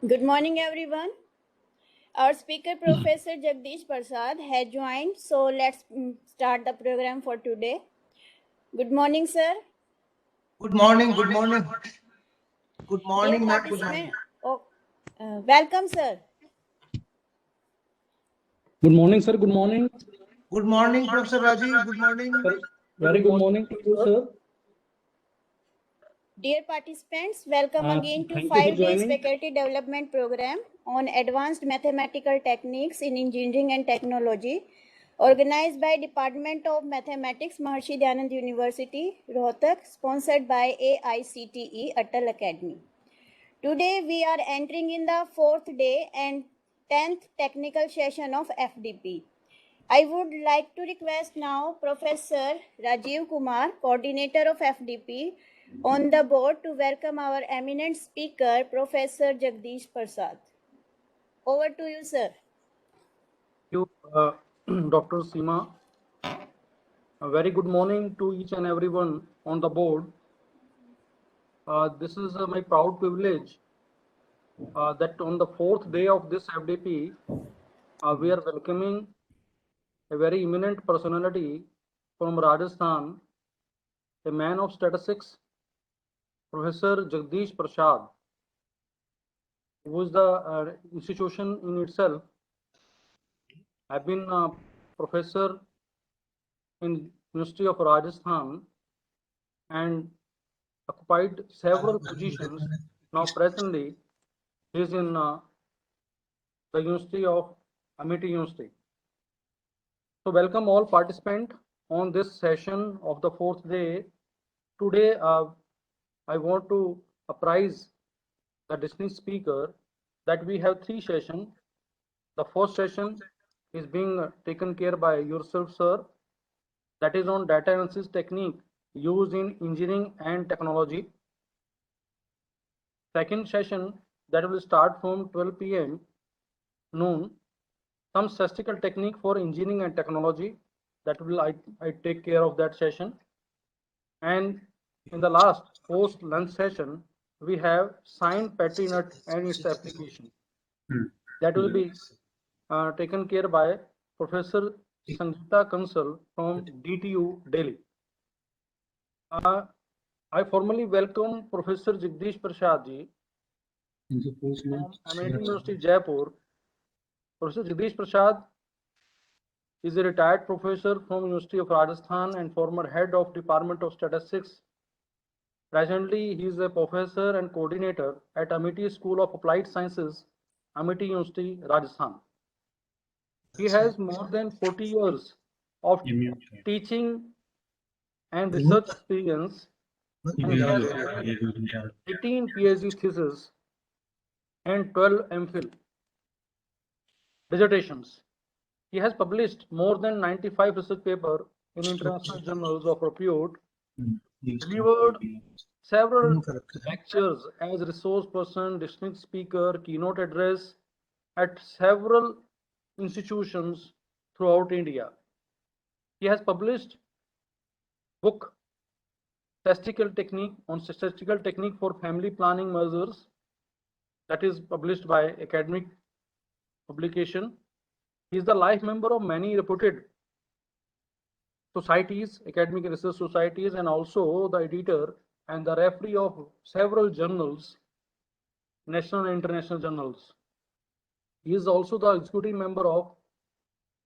Good morning, everyone. Our speaker, Professor Jagdish Prasad, has joined, so let's start the program for today. Good morning, sir. Good morning, good morning. Good Dear morning, ma'am. Good morning. participant, welcome, sir. Good morning, sir. Good morning. Good morning, Professor Rajiv. Good morning. Sir, very good morning to you, sir. Dear participants, welcome again to Thank you for 5 days joining. faculty development program on advanced mathematical techniques in engineering and technology, organized by Department of Mathematics, Maharshi Dyanand University, Rohtak, sponsored by AICTE Atal Academy. Today we are entering in the 4th day and 10th technical session of FDP. I would like to request now Professor Rajiv Kumar, coordinator of FDP, on the board to welcome our eminent speaker, Professor Jagdish Prasad. Over to you, sir. Thank you, Dr. Seema. A very good morning to each and everyone on the board. This is my proud privilege that on the 4th day of this FDP, we are welcoming a very eminent personality from Rajasthan, a man of statistics, Professor Jagdish Prasad, who is the institution in itself. I've been a professor in University of Rajasthan and occupied several positions. Now presently he is in the University of Amity University. So welcome all participants on this session of the 4th day. Today I want to apprise the distinguished speaker that we have 3 sessions. The first session is being taken care by yourself, sir. That is on data analysis technique used in engineering and technology. Second session that will start from 12 p.m. noon, some statistical technique for engineering and technology. That will I take care of that session. And in the last post lunch session, we have sign petri nut and its application. That will be taken care by Professor Sanjita Kansal from DTU Delhi. I formally welcome Professor Jagdish Prasad ji from Amity University, Jaipur. Professor Jagdish Prasad is a retired professor from University of Rajasthan and former head of Department of Statistics. Presently, he is a professor and coordinator at Amity School of Applied Sciences, Amity University, Rajasthan. He has more than 40 years of teaching and research experience, and he has 18 PhD theses and 12 MPhil dissertations. He has published more than 95 research papers in international journals of repute, delivered several lectures as resource person, distinguished speaker, keynote address at several institutions throughout India. He has published book statistical technique on statistical technique for family planning measures, that is published by academic publication. He is the life member of many reputed societies, academic research societies, and also the editor and the referee of several journals, national and international journals. He is also the executive member of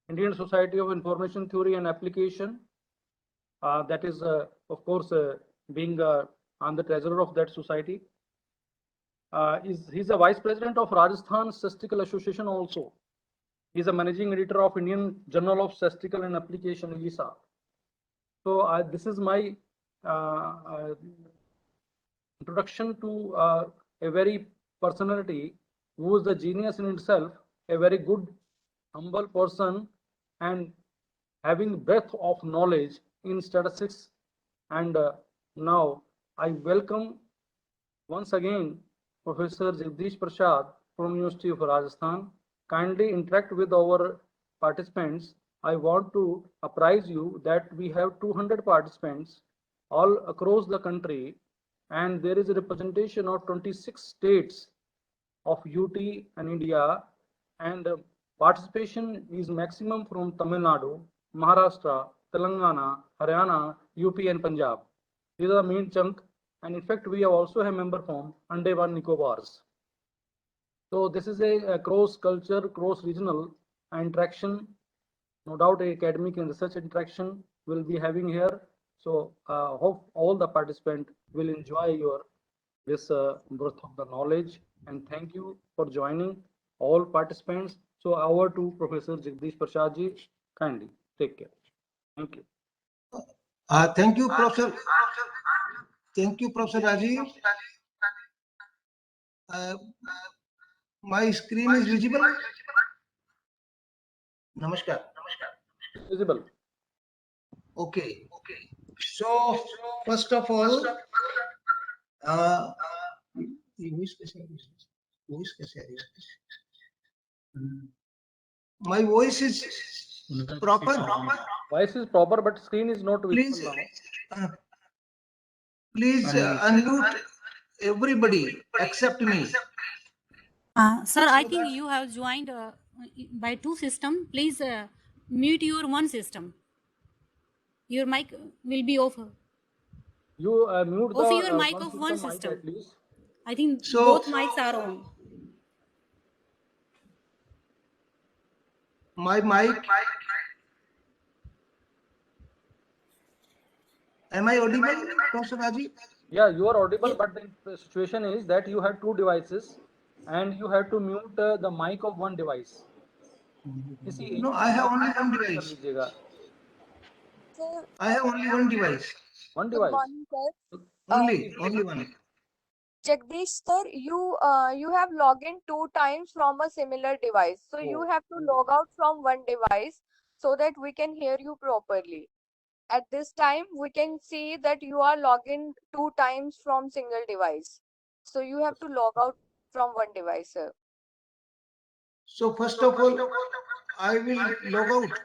Indian Society of Information Theory and Application. That is, of course, being I'm the treasurer of that society. He's a vice president of Rajasthan Statistical Association also. He's a managing editor of Indian Journal of Statistical and Application, ISA. So this is my introduction to a very personality who is the genius in itself, a very good, humble person, and having breadth of knowledge in statistics. And now I welcome once again Professor Jagdish Prasad from University of Rajasthan. Kindly interact with our participants. I want to apprise you that we have 200 participants all across the country, and there is a representation of 26 states of UT and India, and participation is maximum from Tamil Nadu, Maharashtra, Telangana, Haryana, UP and Punjab. These are the main chunk, and in fact we also have member from Andaman Nicobars. So this is a cross culture, cross regional interaction. No doubt academic and research interaction will be having here. So hope all the participants will enjoy your this birth of the knowledge, and thank you for joining all participants. So over to Professor Jagdish Prasad ji, kindly take care. Thank you. Thank you, Professor. Thank you, Professor Rajiv. My screen is visible. Namaskar. Visible. Okay. So, first of all, ये voice कैसे आ रही है? Voice कैसे आ रही है? My voice is proper. Voice is proper, but screen is not Please, visible now. please unmute everybody except me. Sir, I think you have joined by two system. Please mute your one system. Your mic will be off. You mute Off the your mic of one mic system. at least. I think So- both mics are on. My mic. Am I audible, Professor Rajiv? Yeah, you are audible, but the situation is that you have two devices and you have to mute the mic of one device. You see, No, I have only one कर device. लीजिएगा. Sir, I have only one device. One good device. morning, sir. Only one. Jagdish, sir, you have logged in 2 times from a similar device. So you Oh. have to log out from one device so that we can hear you properly. At this time, we can see that you are logged in 2 times from single device. So you have to log out from one device, sir. So first of all, I will log out.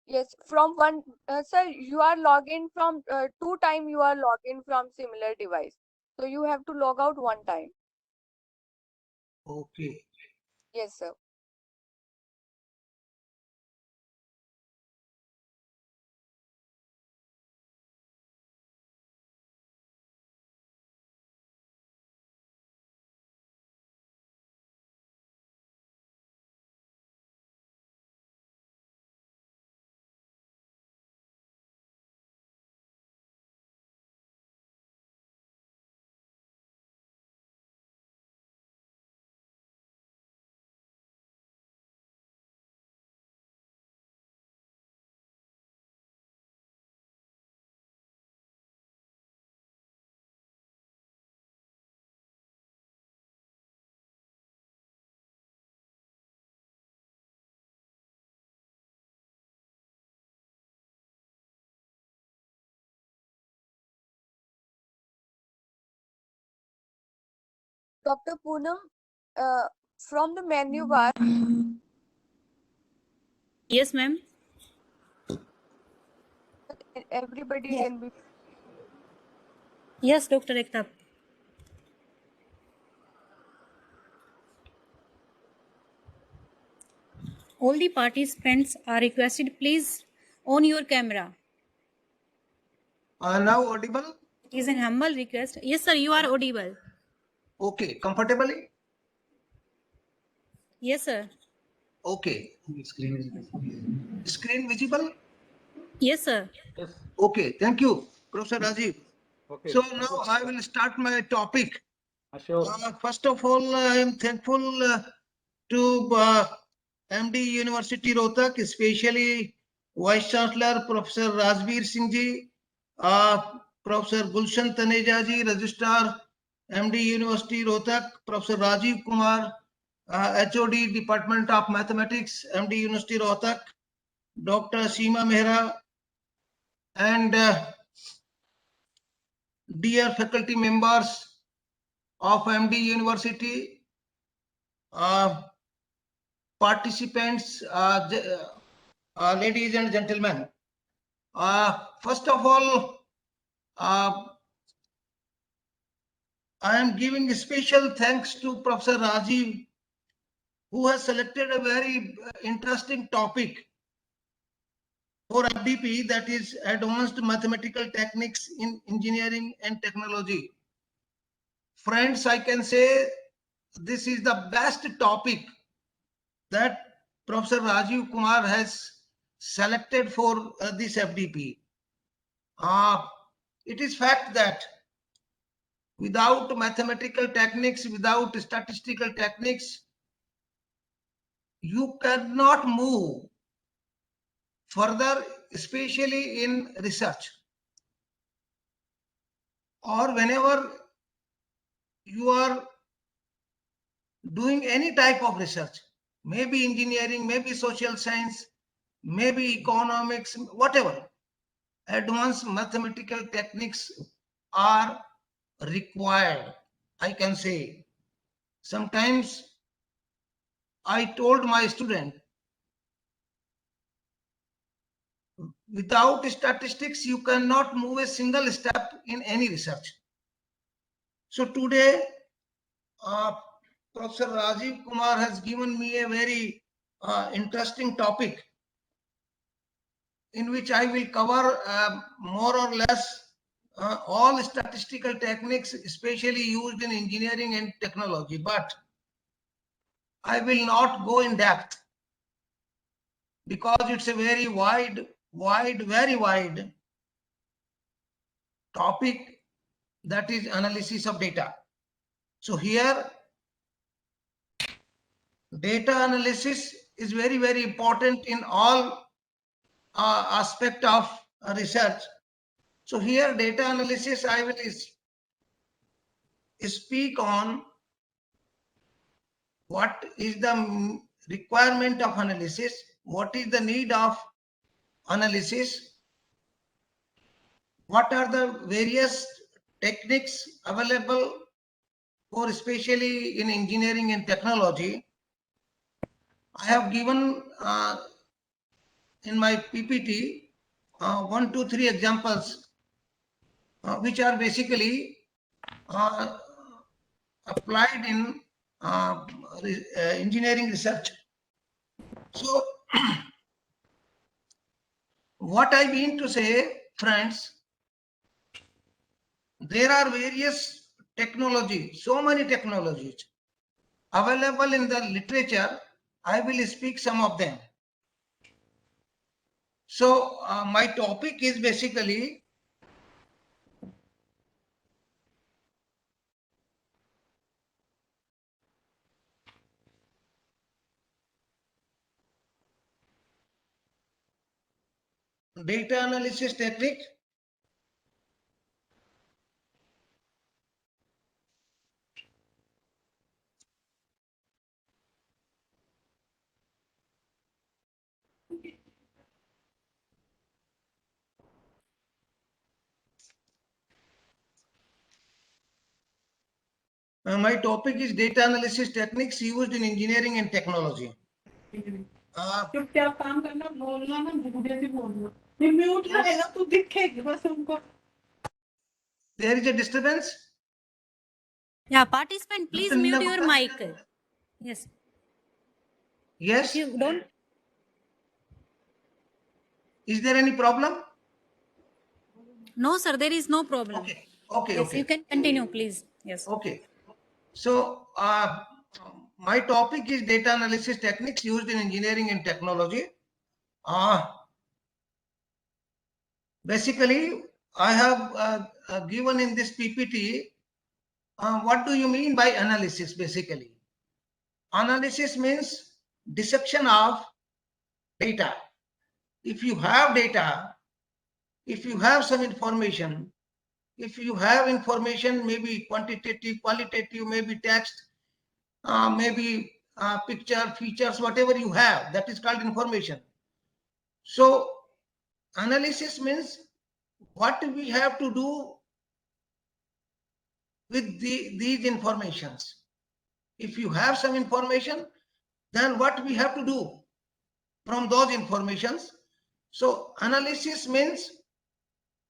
Yes, from one, sir, you are logged in from 2 times you are logged in from similar device. So you have to log out 1 time. Okay. Yes, sir. Dr. Poonam, from the menu bar, Yes, ma'am. everybody Yeah. can be. Yes, Dr. Ekta. All the participants are requested, please on your camera. Now audible? It is an humble request. Yes, sir, you are audible. Okay. Comfortably? Yes, sir. Okay. Screen visible? Yes, sir. Yes. Okay. Thank you, Professor Rajiv. Okay. So now I will start my topic. Sure. First of all, I am thankful to MD University Rohtak, especially Vice Chancellor Professor Rajbir Singh ji, Professor Gulshan Taneja ji, Registrar MD University Rohtak, Professor Rajiv Kumar, HOD Department of Mathematics, MD University Rohtak, Dr. Seema Mehra, and dear faculty members of MD University, participants, ladies and gentlemen. First of all, I am giving special thanks to Professor Rajiv, who has selected a very interesting topic for FDP, that is Advanced Mathematical Techniques in Engineering and Technology. Friends, I can say this is the best topic that Professor Rajiv Kumar has selected for this FDP. It is fact that without mathematical techniques, without statistical techniques, you cannot move further, especially in research, or whenever you are doing any type of research, maybe engineering, maybe social science, maybe economics, whatever. Advanced mathematical techniques are required, I can say. Sometimes I told my student, without statistics, you cannot move a single step in any research. So today, Professor Rajiv Kumar has given me a very interesting topic in which I will cover more or less all statistical techniques, especially used in engineering and technology, but I will not go in depth because it's a very very wide topic, that is analysis of data. So here, data analysis is very important in all aspect of research. So here, data analysis, I will speak on what is the requirement of analysis, what is the need of analysis, what are the various techniques available for especially in engineering and technology. I have given in my PPT 1, 2, 3 examples which are basically applied in engineering research. So what I mean to say, friends, there are various technologies, so many technologies available in the literature. I will speak some of them. So my topic is basically data analysis technique. My topic is data analysis techniques used in engineering and technology. चुपचाप काम करना, बोलना ना धीरे से बोलना, ये mute रहेगा तो दिखेगी बस उनको. There is a disturbance. Yeah, participant, please Dr. mute Nina your Gupta? mic. Yes. Yes. If you don't, Is there any problem? no, sir, there is no problem. Okay. Okay. Yes, Okay. you can continue, please. Yes. Okay. So my topic is data analysis techniques used in engineering and technology. Basically, I have given in this PPT, what do you mean by analysis? Basically, analysis means dissection of data. If you have data, if you have some information, if you have information, maybe quantitative, qualitative, maybe text, maybe picture, features, whatever you have, that is called information. So analysis means what we have to do with these informations. If you have some information, then what we have to do from those informations. So analysis means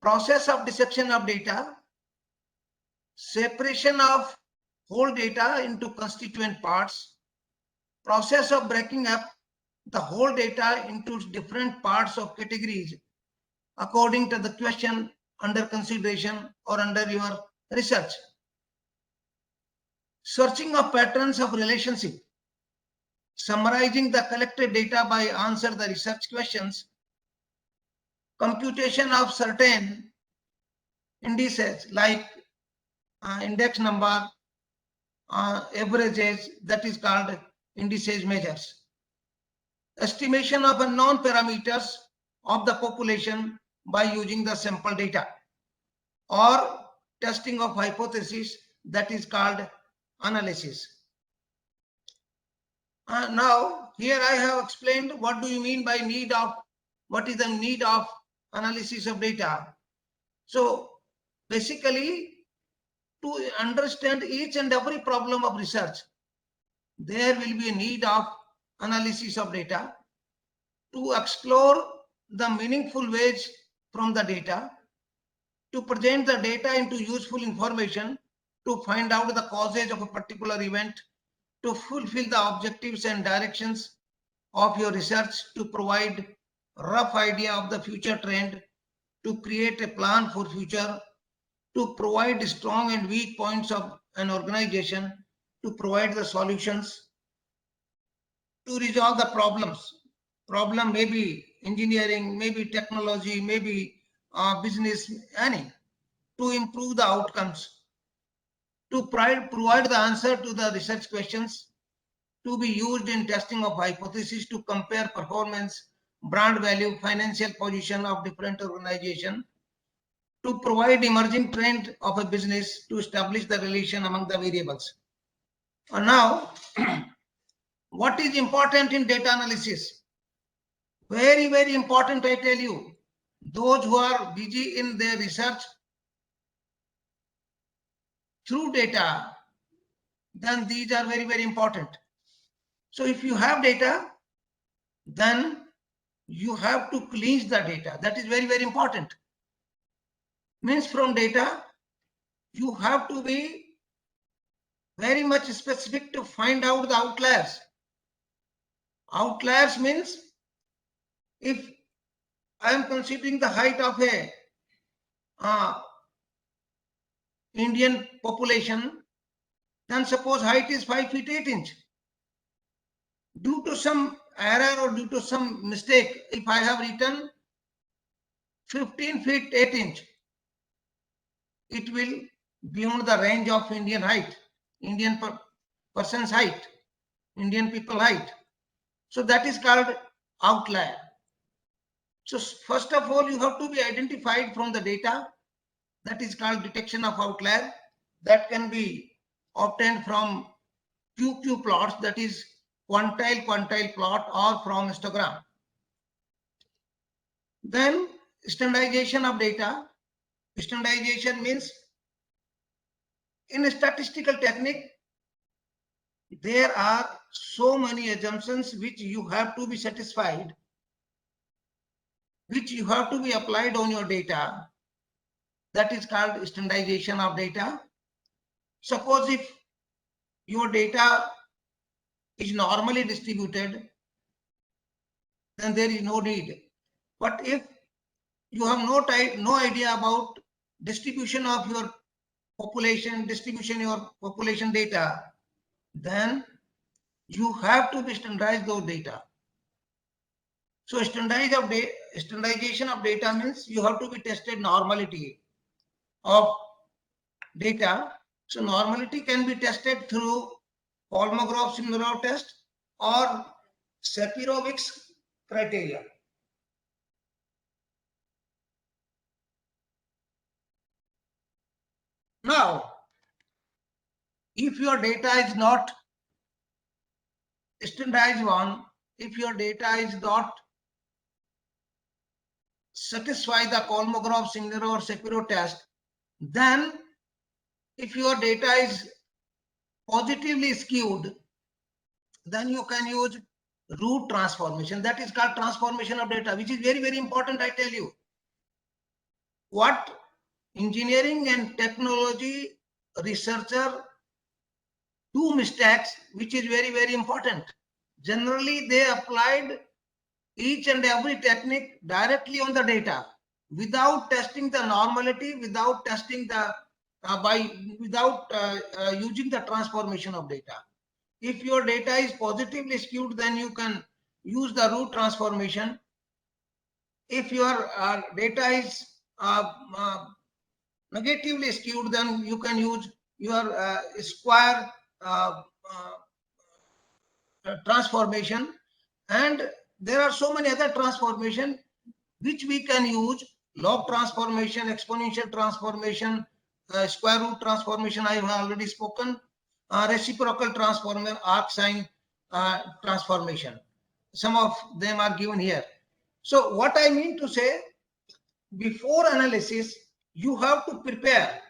process of dissection of data separation of whole data into constituent parts, process of breaking up the whole data into different parts of categories according to the question under consideration or under your research. Searching of patterns of relationship, summarizing the collected data by answer the research questions, computation of certain indices like index number, averages, that is called indices measures. Estimation of unknown parameters of the population by using the sample data, or testing of hypothesis, that is called analysis. Now here I have explained what do you mean by need of, what is the need of analysis of data. So basically, to understand each and every problem of research, there will be a need of analysis of data to explore the meaningful ways from the data, to present the data into useful information, to find out the causes of a particular event, to fulfill the objectives and directions of your research, to provide rough idea of the future trend, to create a plan for future, to provide strong and weak points of an organization, to provide the solutions, to resolve the problems. Problem may be engineering, maybe technology, maybe business, any, to improve the outcomes, to provide the answer to the research questions, to be used in testing of hypotheses, to compare performance, brand value, financial position of different organization, to provide emerging trend of a business, to establish the relation among the variables. And now, what is important in data analysis? Very, very important, I tell you. Those who are busy in their research through data, then these are very, very important. So if you have data, then you have to cleanse the data. That is very, very important. Means from data, you have to be very much specific to find out the outliers. Outliers means if I am considering the height of a Indian population, then suppose height is 5 feet 8 inch. Due to some error or due to some mistake, if I have written 15 feet 8 inch, it will beyond the range of Indian height, Indian person's height, Indian people height. So that is called outlier. So first of all, you have to be identified from the data. That is called detection of outlier. That can be obtained from QQ plots, that is quantile plot, or from histogram. Then standardization of data. Standardization means in a statistical technique, there are so many assumptions which you have to be satisfied, which you have to be applied on your data. That is called standardization of data. Suppose if your data is normally distributed, then there is no need. But if you have no idea about distribution of your population, population data, then you have to be standardize those data. So standardization of data means you have to be tested normality of data. So normality can be tested through Kolmogorov-Smirnov test or Shapirovics criteria. Now, if your data is not standardized one, if your data is not satisfy the Kolmogorov-Smirnov or Shapiro test, then if your data is positively skewed, then you can use root transformation. That is called transformation of data, which is very, very important, I tell you. What engineering and technology researcher do mistakes, which is very, very important. Generally, they applied each and every technique directly on the data without testing the normality, without testing the without using the transformation of data. If your data is positively skewed, then you can use the root transformation. If your data is negatively skewed, then you can use your square transformation. And there are so many other transformation which we can use: log transformation, exponential transformation, square root transformation I have already spoken, reciprocal transformation, arcsine transformation. Some of them are given here. So what I mean to say, before analysis, you have to prepare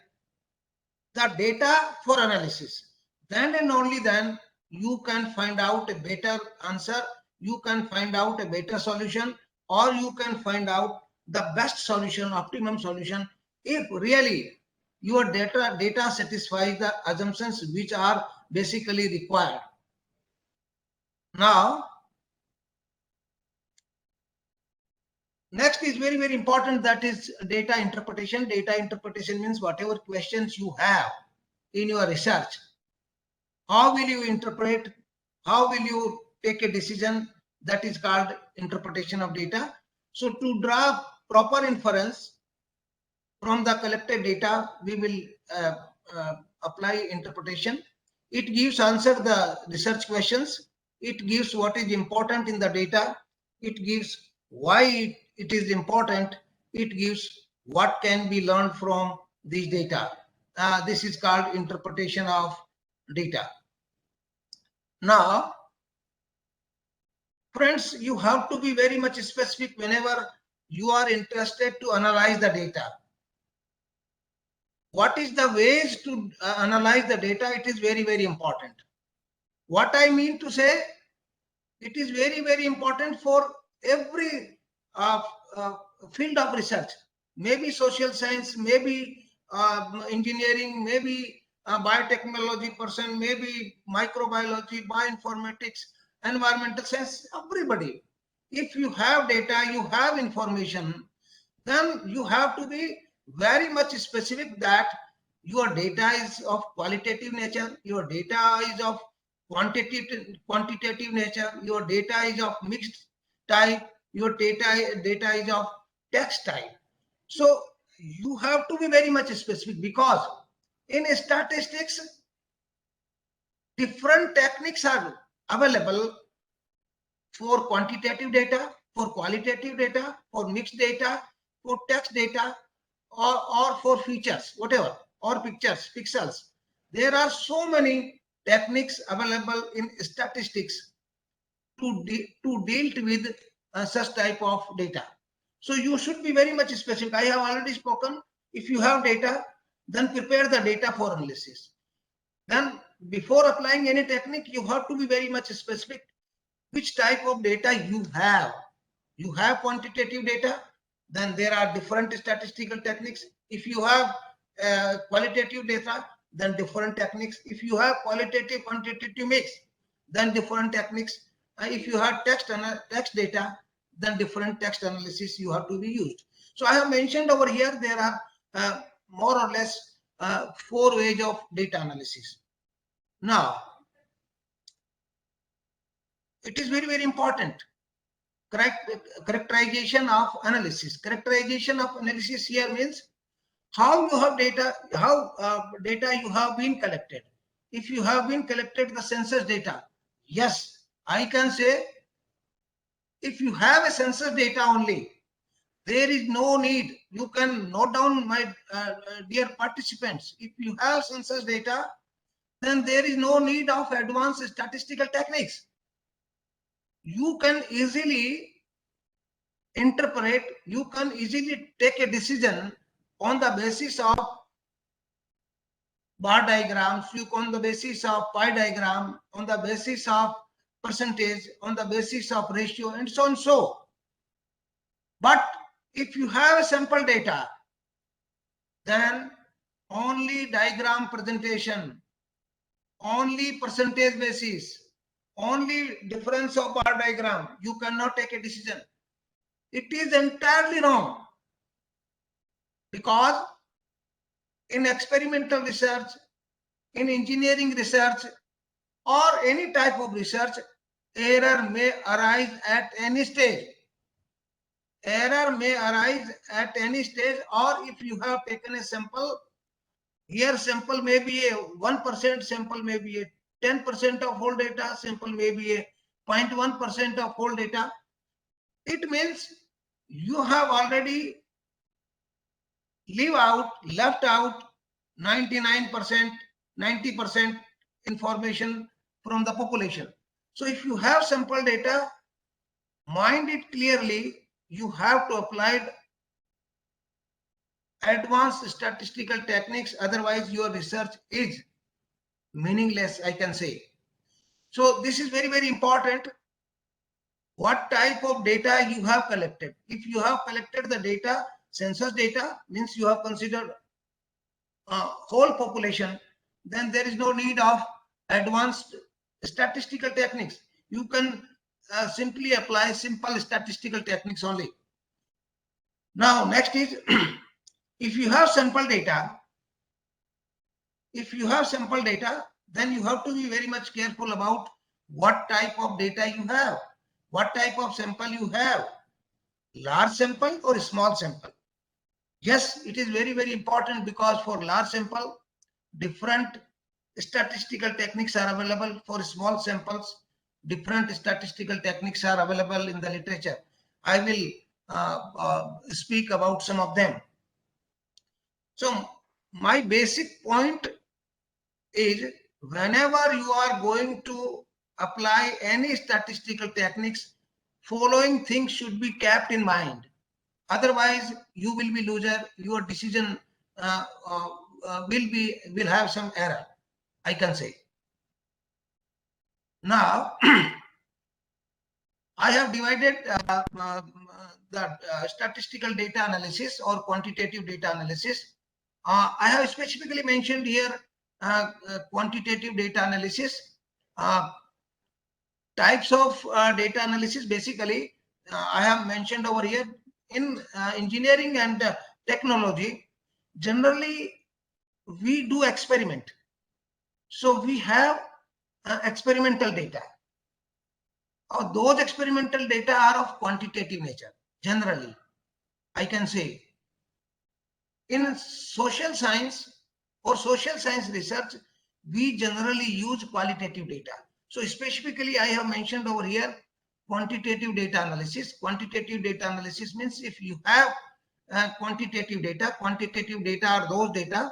the data for analysis. Then and only then you can find out a better answer, you can find out a better solution, or you can find out the best solution, optimum solution, if really your data satisfies the assumptions which are basically required. Now, next is very, very important, that is data interpretation. Data interpretation means whatever questions you have in your research, how will you interpret, how will you take a decision? That is called interpretation of data. So to draw proper inference from the collected data, we will apply interpretation. It gives answer the research questions. It gives what is important in the data. It gives why it is important. It gives what can be learned from these data. This is called interpretation of data. Now, friends, you have to be very much specific whenever you are interested to analyze the data. What is the ways to analyze the data? It is very, very important. What I mean to say, it is very, very important for every field of research, maybe social science, maybe engineering, maybe biotechnology person, maybe microbiology, bioinformatics, environmental science, everybody. If you have data, you have information, then you have to be very much specific that your data is of qualitative nature, your data is of quantitative nature, your data is of mixed type, your data is of text type. So you have to be very much specific, because in statistics, different techniques are available for quantitative data, for qualitative data, for mixed data, for text data, or for features, whatever, or pictures, pixels. There are so many techniques available in statistics to deal with such type of data. So you should be very much specific. I have already spoken. If you have data, then prepare the data for analysis. Then before applying any technique, you have to be very much specific which type of data you have. You have quantitative data, then there are different statistical techniques. If you have qualitative data, then different techniques. If you have qualitative quantitative mix, then different techniques. If you have text data, then different text analysis you have to be used. So I have mentioned over here, there are more or less 4 ways of data analysis. Now, it is very, very important. Characterization of analysis. Characterization of analysis here means how you have data, how data you have been collected. If you have been collected the census data, yes, I can say, if you have a census data only, there is no need. You can note down, my dear participants, if you have census data, then there is no need of advanced statistical techniques. You can easily interpret, you can easily take a decision on the basis of bar diagrams, you on the basis of pie diagram, on the basis of percentage, on the basis of ratio, and so on. So, but if you have a sample data, then only diagram presentation, only percentage basis, only difference of bar diagram, you cannot take a decision. It is entirely wrong, because in experimental research, in engineering research, or any type of research, error may arise at any stage. Error may arise at any stage, or if you have taken a sample, here sample may be a 1%, sample may be a 10% of whole data, sample may be a 0.1% of whole data. It means you have already left out 99%, 90% information from the population. So if you have sample data, mind it clearly, you have to apply advanced statistical techniques, otherwise your research is meaningless, I can say. So this is very, very important. What type of data you have collected? If you have collected the data, census data, means you have considered whole population, then there is no need of advanced statistical techniques. You can simply apply simple statistical techniques only. Now, next is if you have sample data, then you have to be very much careful about what type of data you have, what type of sample you have, large sample or small sample. Yes, it is very, very important, because for large sample, different statistical techniques are available. For small samples, different statistical techniques are available in the literature. I will speak about some of them. So my basic point is, whenever you are going to apply any statistical techniques, following things should be kept in mind. Otherwise, you will be loser. Your decision will have some error, I can say. Now, I have divided the statistical data analysis or quantitative data analysis. I have specifically mentioned here quantitative data analysis. Types of data analysis, basically, I have mentioned over here. In engineering and technology, generally we do experiment. So we have experimental data. Those experimental data are of quantitative nature, generally, I can say. In social science or social science research, we generally use qualitative data. So specifically, I have mentioned over here quantitative data analysis. Quantitative data analysis means if you have quantitative data are those data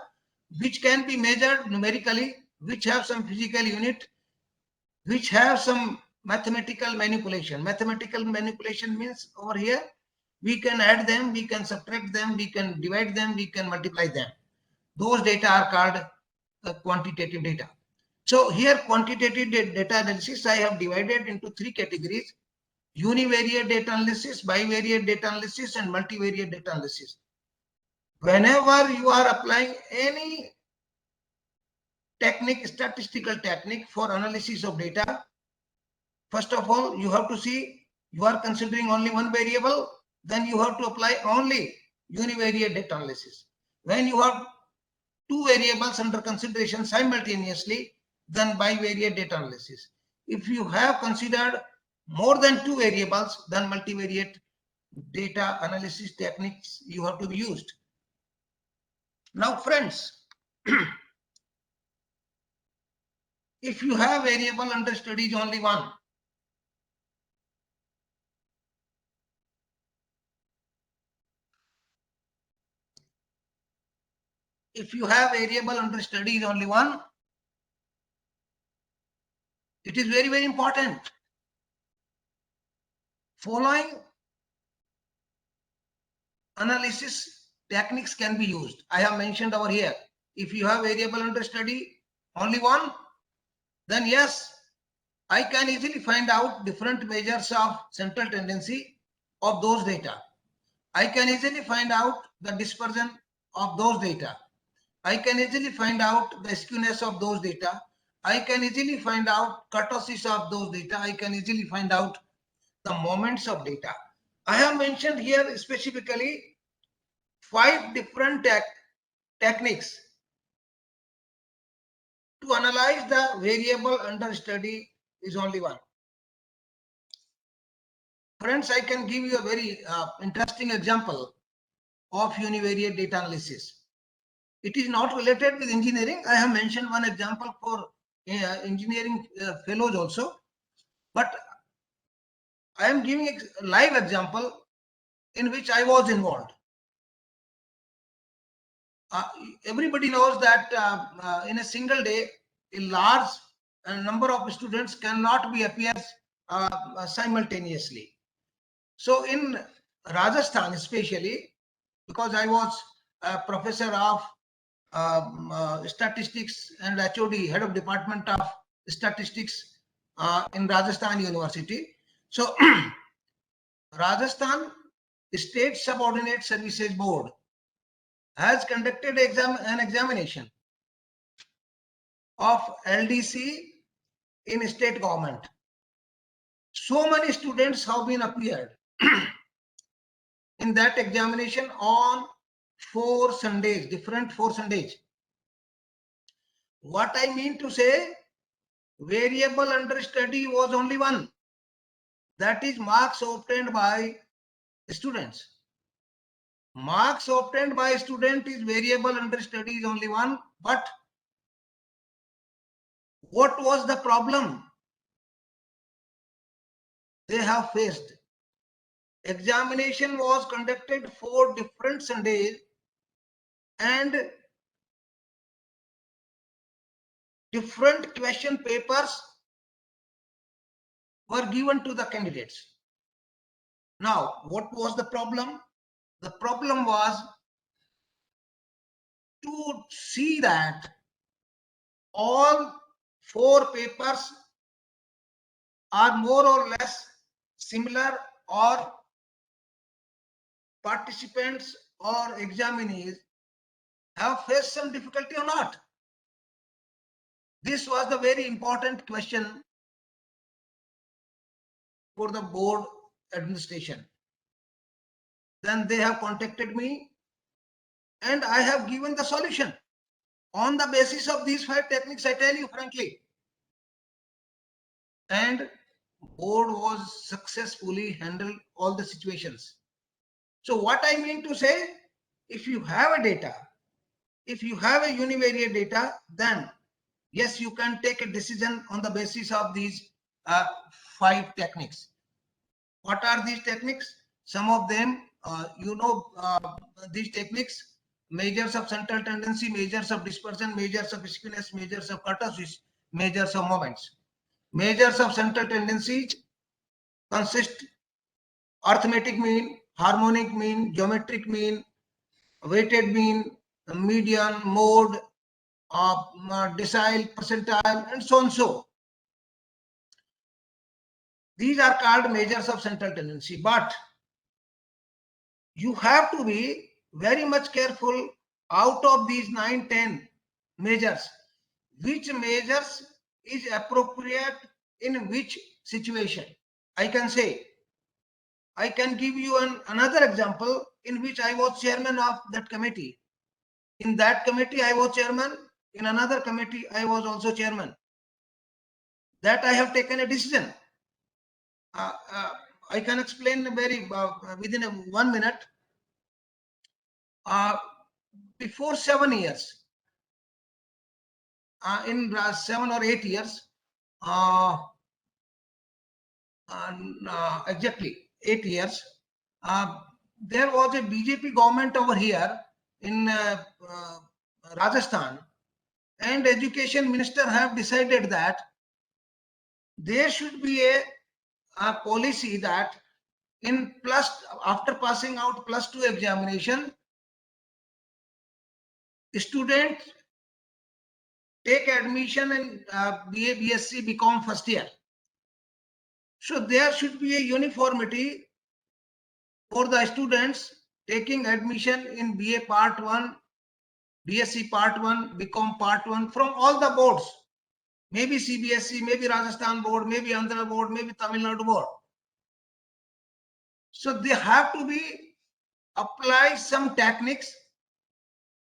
which can be measured numerically, which have some physical unit, which have some mathematical manipulation. Mathematical manipulation means over here, we can add them, we can subtract them, we can divide them, we can multiply them. Those data are called quantitative data. So here, quantitative data analysis, I have divided into three categories: univariate data analysis, bivariate data analysis, and multivariate data analysis. Whenever you are applying any technique, statistical technique for analysis of data, first of all, you have to see you are considering only one variable, then you have to apply only univariate data analysis. When you have two variables under consideration simultaneously, then bivariate data analysis. If you have considered more than two variables, then multivariate data analysis techniques you have to be used. Now, friends, if you have variable under study is only one, if you have variable under study is only one, it is very, very important. Following analysis techniques can be used. I have mentioned over here. If you have variable under study only one, then yes, I can easily find out different measures of central tendency of those data. I can easily find out the dispersion of those data. I can easily find out the skewness of those data. I can easily find out kurtosis of those data. I can easily find out the moments of data. I have mentioned here specifically 5 different techniques to analyze the variable under study is only one. Friends, I can give you a very interesting example of univariate data analysis. It is not related with engineering. I have mentioned one example for engineering fellows also, but I am giving a live example in which I was involved. Everybody knows that in a single day, a large number of students cannot be appears simultaneously. So in Rajasthan, especially because I was a professor of statistics and HOD, head of department of statistics in Rajasthan University. So Rajasthan State Subordinate Services Board has conducted an examination of LDC in state government. So many students have been appeared in that examination on 4 Sundays, different 4 Sundays. What I mean to say, variable under study was only one. That is marks obtained by students. Marks obtained by student is variable under study is only one. But what was the problem they have faced? Examination was conducted 4 different Sundays and different question papers were given to the candidates. Now, what was the problem? The problem was to see that all 4 papers are more or less similar, or participants or examinees have faced some difficulty or not. This was the very important question for the board administration. Then they have contacted me and I have given the solution. On the basis of these 5 techniques, I tell you frankly. And board was successfully handled all the situations. So what I mean to say, if you have a data, if you have a univariate data, then yes, you can take a decision on the basis of these 5 techniques. What are these techniques? Some of them, these techniques: measures of central tendency, measures of dispersion, measures of skewness, measures of kurtosis, measures of moments. Measures of central tendency consist arithmetic mean, harmonic mean, geometric mean, weighted mean, median, mode, decile, percentile, and so on. So these are called measures of central tendency. But you have to be very much careful out of these 9-10 measures, which measures is appropriate in which situation. I can say, I can give you another example in which I was chairman of that committee. In that committee, I was chairman. In another committee, I was also chairman. That I have taken a decision. I can explain very within 1 minute. Before 7 years, in 7 or 8 years, exactly 8 years, there was a BJP government over here in Rajasthan, and education minister have decided that there should be a policy that after passing out +2 examination, students take admission in BA, BSc, BCom first year. So there should be a uniformity for the students taking admission in BA Part 1 BSc Part 1, BCom Part 1 from all the boards. Maybe CBSE, maybe Rajasthan board, maybe Andhra board, maybe Tamil Nadu board. So they have to be apply some techniques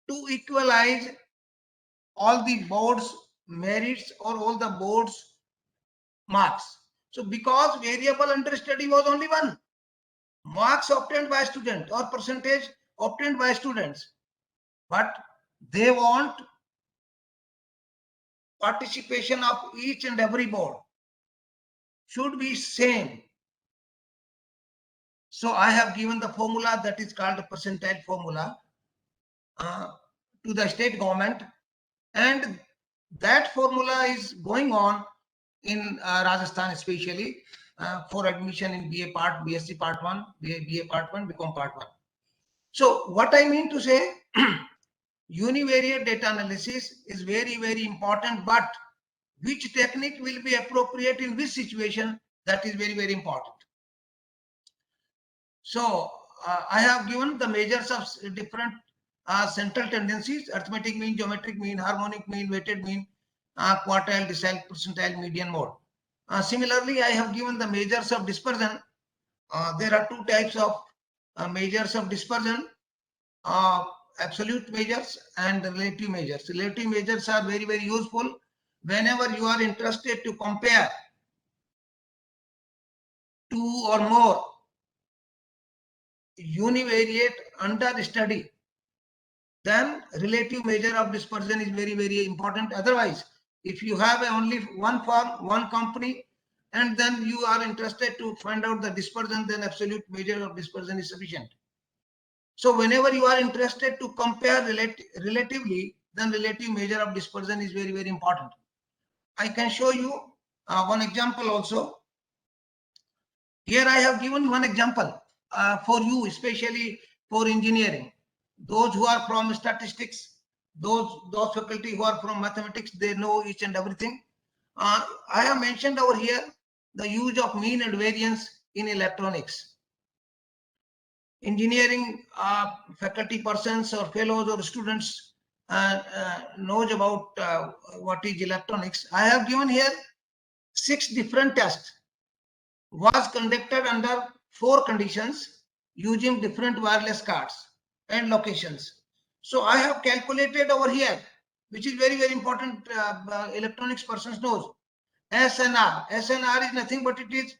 to equalize all the boards merits or all the boards marks. So because variable understudy was only one, marks obtained by student or percentage obtained by students, but they want participation of each and every board should be same. So I have given the formula that is called the percentile formula to the state government, and that formula is going on in Rajasthan, especially for admission in BA Part, BSc Part 1, BA Part 1, BCom Part 1. So what I mean to say, univariate data analysis is very, very important, but which technique will be appropriate in which situation, that is very, very important. So I have given the measures of different central tendencies: arithmetic mean, geometric mean, harmonic mean, weighted mean, quartile, decile, percentile, median, mode. Similarly, I have given the measures of dispersion. There are two types of measures of dispersion: absolute measures and relative measures. Relative measures are very, very useful whenever you are interested to compare two or more univariate understudy. Then relative measure of dispersion is very, very important. Otherwise, if you have only one firm, one company, and then you are interested to find out the dispersion, then absolute measure of dispersion is sufficient. So whenever you are interested to compare relatively, then relative measure of dispersion is very, very important. I can show you one example also. Here I have given one example for you, especially for engineering. Those who are from statistics, those faculty who are from mathematics, they know each and everything. I have mentioned over here the use of mean and variance in electronics. Engineering faculty persons or fellows or students knows about what is electronics. I have given here 6 different tests was conducted under 4 conditions using different wireless cards and locations. So I have calculated over here, which is very, very important. Electronics persons knows SNR. SNR is nothing but it is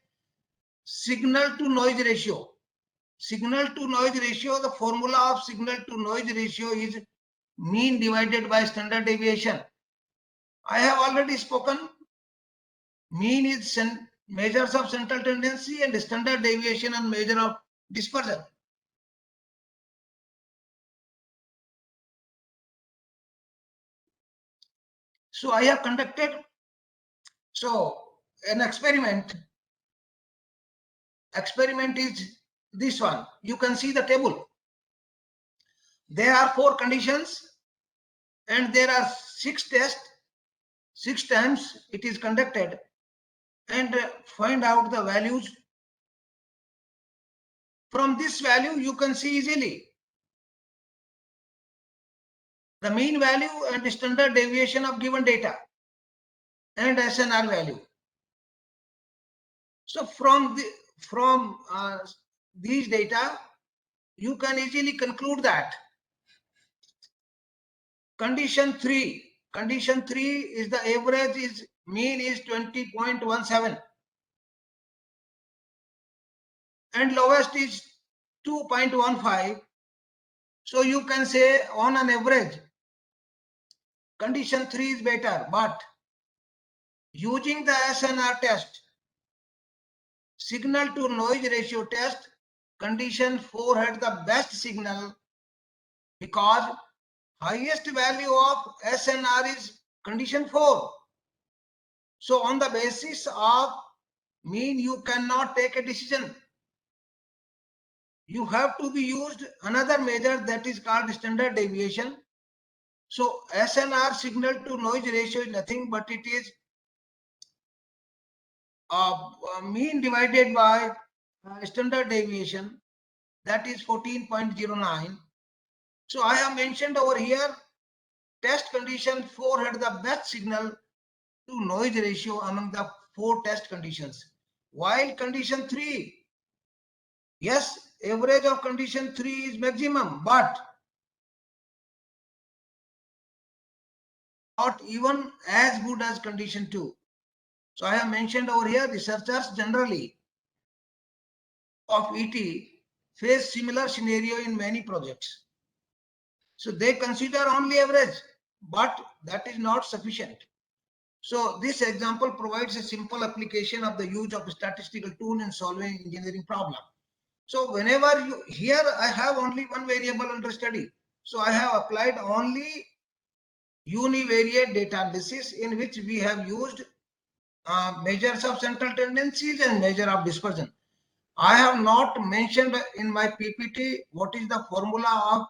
signal to noise ratio. Signal to noise ratio, the formula of signal to noise ratio is mean divided by standard deviation. I have already spoken. Mean is measures of central tendency and standard deviation and measure of dispersion. So I have conducted an experiment. Experiment is this one. You can see the table. There are 4 conditions and there are 6 tests. 6 times it is conducted, and find out the values. From this value you can see easily the mean value and the standard deviation of given data and SNR value. So from these data you can easily conclude that condition 3 is the average is mean is 20.17 and lowest is 2.15. So you can say on an average condition 3 is better, but using the SNR test, signal to noise ratio test, condition 4 had the best signal because highest value of SNR is condition 4. So on the basis of mean you cannot take a decision. You have to be used another measure that is called standard deviation. So SNR, signal to noise ratio, is nothing but it is mean divided by standard deviation, that is 14.09. So I have mentioned over here test condition 4 had the best signal to noise ratio among the 4 test conditions. While condition 3, yes, average of condition 3 is maximum, but not even as good as condition 2. So I have mentioned over here, researchers generally of ET face similar scenario in many projects. So they consider only average, but that is not sufficient. So this example provides a simple application of the use of statistical tool in solving engineering problem. So whenever you, here I have only one variable under study. So I have applied only univariate data analysis, in which we have used measures of central tendencies and measure of dispersion. I have not mentioned in my PPT what is the formula of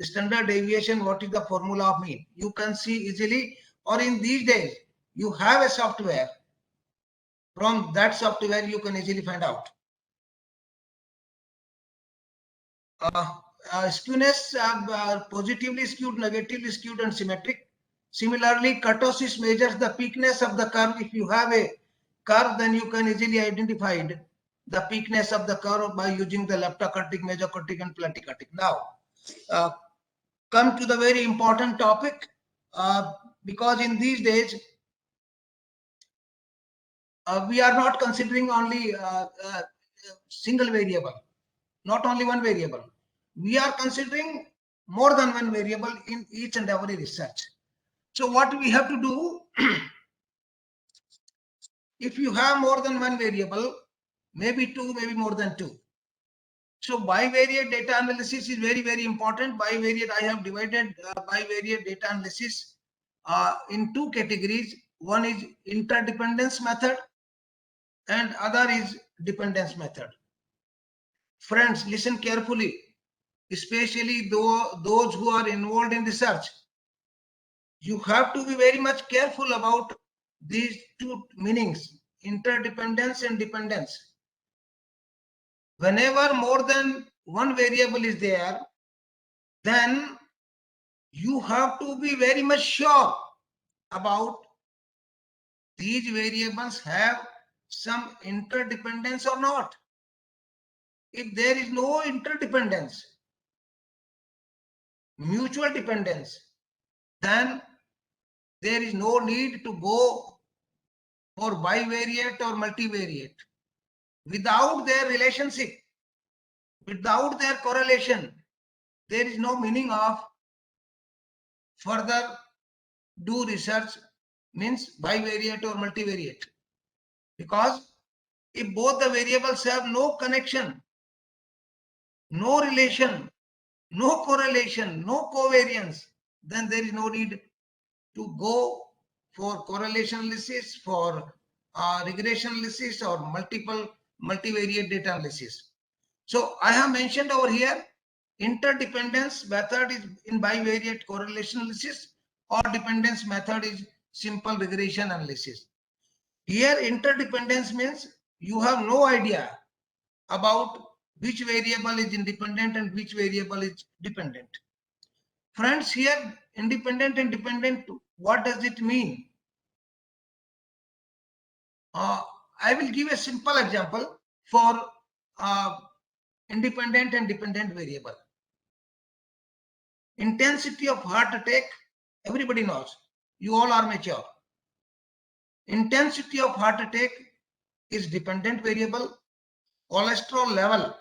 standard deviation, what is the formula of mean. You can see easily, or in these days, you have a software. From that software, you can easily find out. Skewness, positively skewed, negatively skewed, and symmetric. Similarly, kurtosis measures the peakness of the curve. If you have a curve, then you can easily identify the peakness of the curve by using the leptokurtic, mesokurtic, and platykurtic. Now, come to the very important topic, because in these days, we are not considering only single variable, not only one variable. We are considering more than one variable in each and every research. So what we have to do, if you have more than one variable, maybe two, maybe more than two. So bivariate data analysis is very, very important. Bivariate, I have divided bivariate data analysis in two categories. One is interdependence method and other is dependence method. Friends, listen carefully, especially those who are involved in research. You have to be very much careful about these two meanings, interdependence and dependence. Whenever more than one variable is there, then you have to be very much sure about these variables have some interdependence or not. If there is no interdependence, mutual dependence, then there is no need to go for bivariate or multivariate. Without their relationship, without their correlation, there is no meaning of further do research, means bivariate or multivariate. Because if both the variables have no connection, no relation, no correlation, no covariance, then there is no need to go for correlation analysis, for regression analysis, or multivariate data analysis. So I have mentioned over here, interdependence method is in bivariate correlation analysis, or dependence method is simple regression analysis. Here interdependence means you have no idea about which variable is independent and which variable is dependent. Friends, here independent and dependent, what does it mean? I will give a simple example for independent and dependent variable. Intensity of heart attack, everybody knows. You all are mature. Intensity of heart attack is dependent variable. Cholesterol level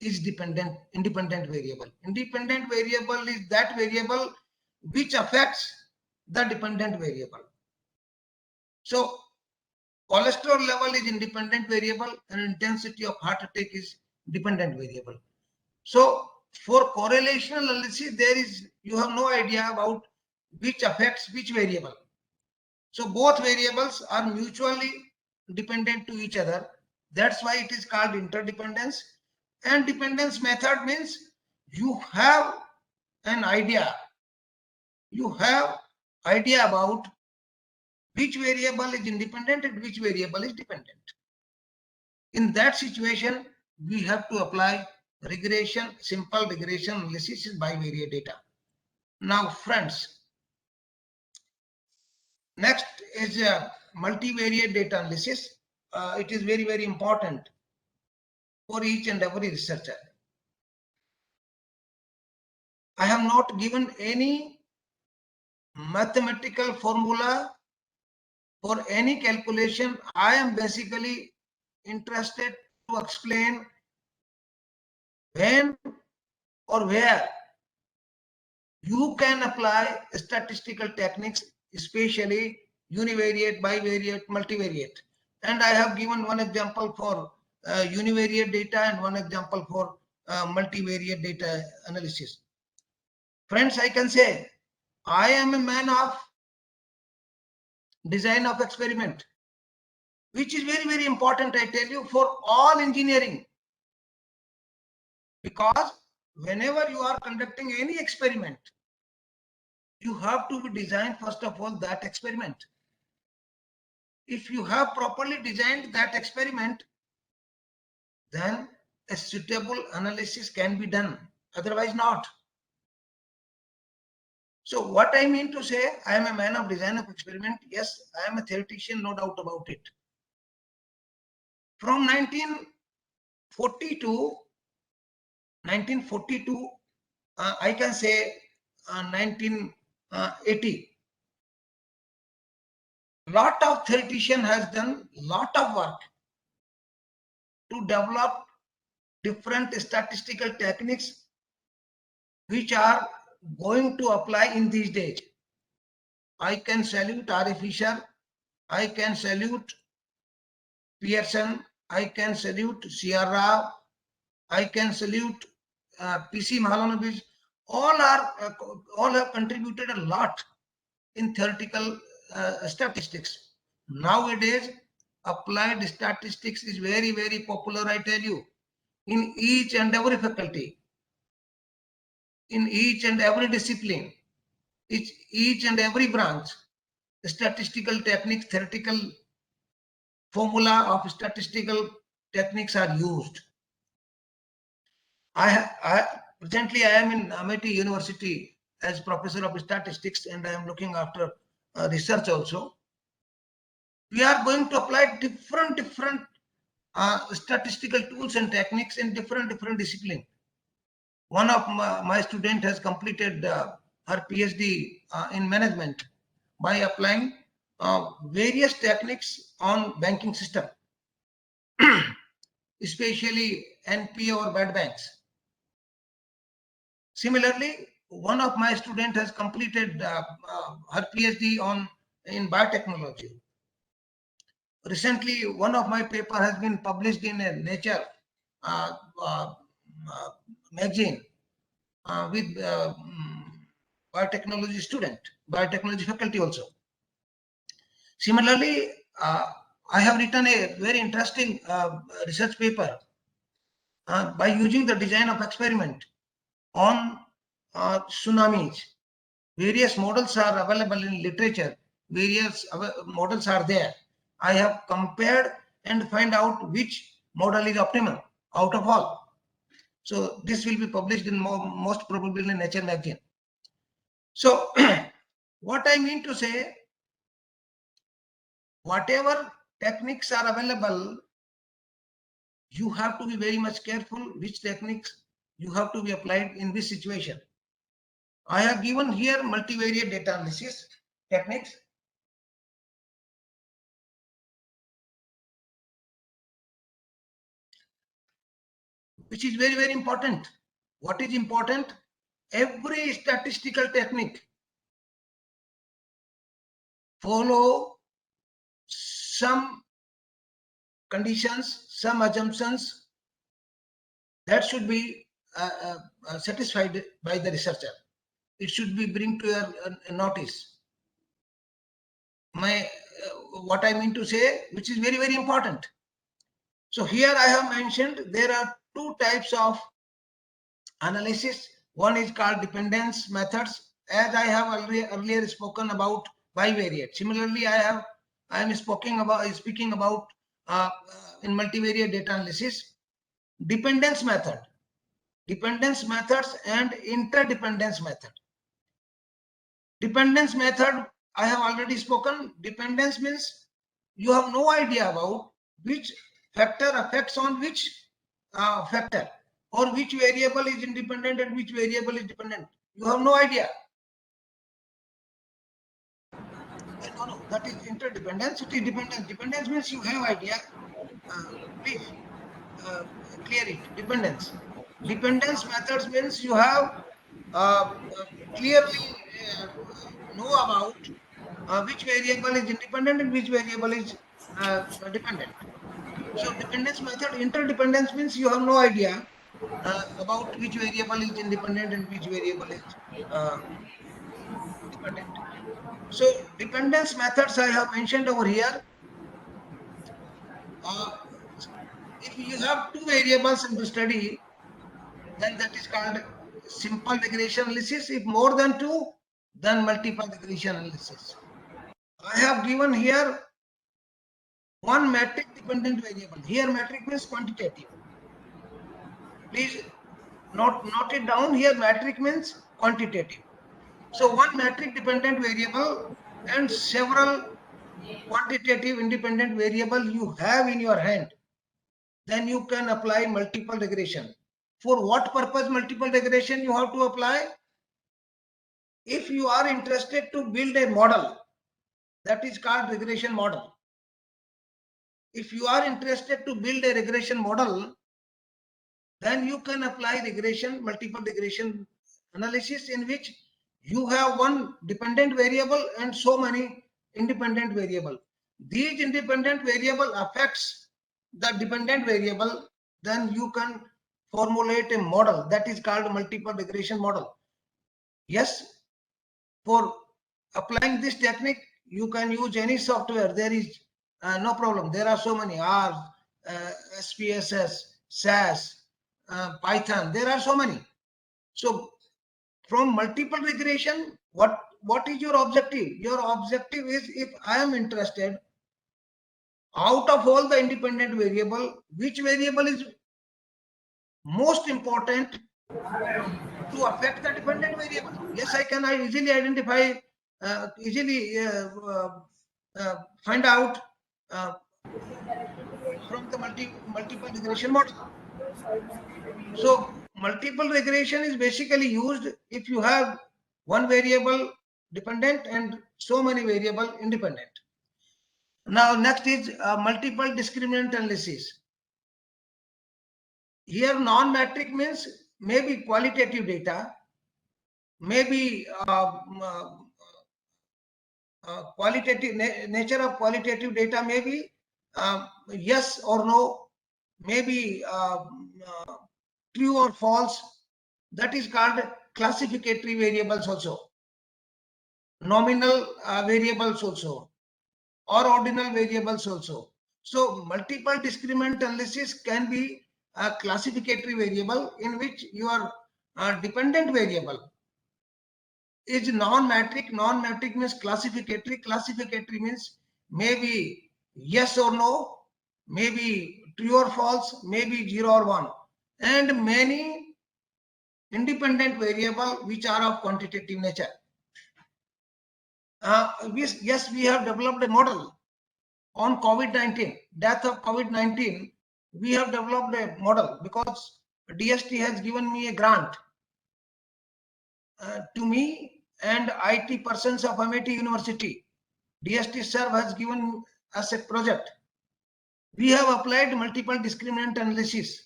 is independent variable. Independent variable is that variable which affects the dependent variable. So cholesterol level is independent variable and intensity of heart attack is dependent variable. So for correlation analysis, you have no idea about which affects which variable. So both variables are mutually dependent to each other. That's why it is called interdependence. And dependence method means you have an idea. You have idea about which variable is independent and which variable is dependent. In that situation, we have to apply regression, simple regression analysis in bivariate data. Now, friends, next is multivariate data analysis. It is very, very important for each and every researcher. I have not given any mathematical formula for any calculation. I am basically interested to explain when or where you can apply statistical techniques, especially univariate, bivariate, multivariate. And I have given one example for univariate data and one example for multivariate data analysis. Friends, I can say I am a man of design of experiment, which is very, very important, I tell you, for all engineering. Because whenever you are conducting any experiment, you have to be designed, first of all, that experiment. If you have properly designed that experiment, then a suitable analysis can be done, otherwise not. So what I mean to say, I am a man of design of experiment. Yes, I am a theoretician, no doubt about it. From 1942, I can say 1980, lot of theoretician has done lot of work to develop different statistical techniques which are going to apply in these days. I can salute R.A. Fisher, I can salute Pearson, I can salute C.R. Rao, I can salute P.C. Mahalanobis. All have contributed a lot in theoretical statistics. Nowadays, applied statistics is very, very popular, I tell you, in each and every faculty, in each and every discipline, each and every branch. Statistical techniques, theoretical formula of statistical techniques are used. Presently, I am in Amity University as professor of statistics, and I am looking after research also. We are going to apply different statistical tools and techniques in different disciplines. One of my student has completed her PhD in management by applying various techniques on banking system, especially NPA or bad banks. Similarly, one of my students has completed her PhD in biotechnology. Recently, one of my paper has been published in a Nature magazine with biotechnology student, biotechnology faculty also. Similarly, I have written a very interesting research paper by using the design of experiment on tsunamis. Various models are available in literature. Various models are there. I have compared and find out which model is optimal out of all. So this will be published in most probably in Nature magazine. So what I mean to say, whatever techniques are available, you have to be very much careful which techniques you have to be applied in this situation. I have given here multivariate data analysis techniques. Which is very, very important. What is important? Every statistical technique follow some conditions, some assumptions that should be satisfied by the researcher. It should be bring to your notice. What I mean to say, which is very, very important. So here I have mentioned there are two types of analysis. One is called dependence methods, as I have earlier spoken about bivariate. Similarly, I am speaking about in multivariate data analysis, dependence methods and interdependence method. Dependence method, I have already spoken. Dependence means you have no idea about which factor affects on which factor, or which variable is independent and which variable is dependent. You have no idea. No, that is interdependence. It is dependence. Dependence means you have idea. Please clear it. Dependence. Dependence methods means you have clearly know about which variable is independent and which variable is dependent. So dependence method, interdependence means you have no idea about which variable is independent and which variable is dependent. So dependence methods I have mentioned over here. If you have two variables in the study, then that is called simple regression analysis. If more than two, then multiple regression analysis. I have given here one metric dependent variable. Here metric means quantitative. Please note it down. Here metric means quantitative. So one metric dependent variable and several quantitative independent variable you have in your hand. Then you can apply multiple regression. For what purpose multiple regression you have to apply? If you are interested to build a model, that is called regression model. If you are interested to build a regression model, then you can apply regression, multiple regression analysis, in which you have one dependent variable and so many independent variable. These independent variable affects the dependent variable, then you can formulate a model that is called multiple regression model. Yes, for applying this technique, you can use any software. There is no problem. There are so many R, SPSS, SAS, Python. There are so many. So from multiple regression, what is your objective? Your objective is, if I am interested, out of all the independent variable, which variable is most important to affect the dependent variable? Yes, I easily identify, find out from the multiple regression model. So multiple regression is basically used if you have one variable dependent and so many variable independent. Now next is multiple discriminant analysis. Here non-metric means maybe qualitative data, maybe qualitative nature of qualitative data, maybe yes or no, maybe true or false. That is called classificatory variables also, nominal variables also, or ordinal variables also. So multiple discriminant analysis can be a classificatory variable in which your dependent variable is non-metric. Non-metric means classificatory. Classificatory means maybe yes or no, maybe true or false, maybe 0 or 1, and many independent variable which are of quantitative nature. Yes, we have developed a model on COVID-19, death of COVID-19. We have developed a model because DST has given me a grant to me and IT persons of Amity University. DST Serve has given us a project. We have applied multiple discriminant analysis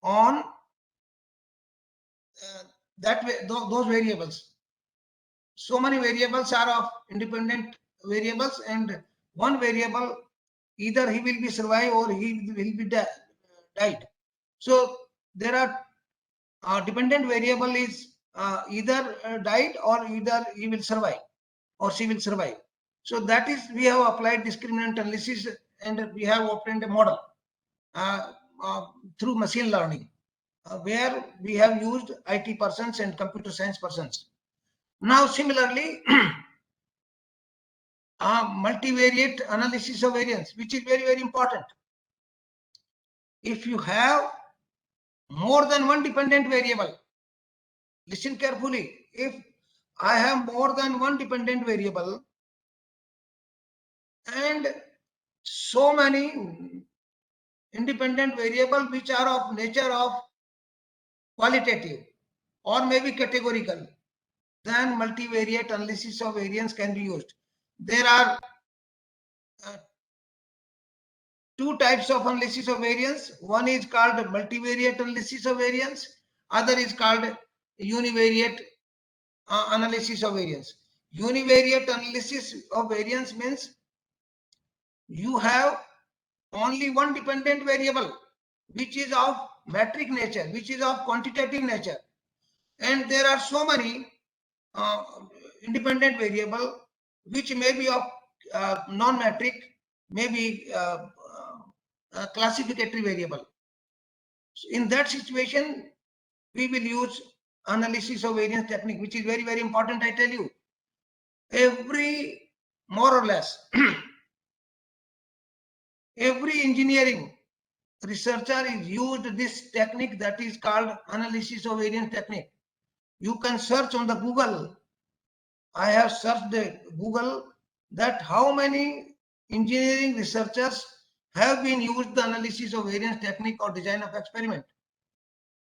on that way, those variables. So many variables are of independent variables, and one variable, either he will be survive or he will be died. So there are dependent variable is either died or either he will survive or she will survive. So that is, we have applied discriminant analysis and we have obtained a model through machine learning, where we have used IT persons and computer science persons. Now similarly, multivariate analysis of variance, which is very, very important. If you have more than one dependent variable, listen carefully. If I have more than one dependent variable and so many independent variables which are of nature of qualitative or maybe categorical, then multivariate analysis of variance can be used. There are two types of analysis of variance. One is called multivariate analysis of variance. Other is called univariate analysis of variance. Univariate analysis of variance means you have only one dependent variable which is of metric nature, which is of quantitative nature, and there are so many independent variable which may be of non-metric, maybe classificatory variable. So in that situation, we will use analysis of variance technique, which is very, very important. I tell you, every more or less every engineering researcher is used this technique that is called analysis of variance technique. You can search on the Google. I have searched the Google that how many engineering researchers have been used the analysis of variance technique or design of experiment.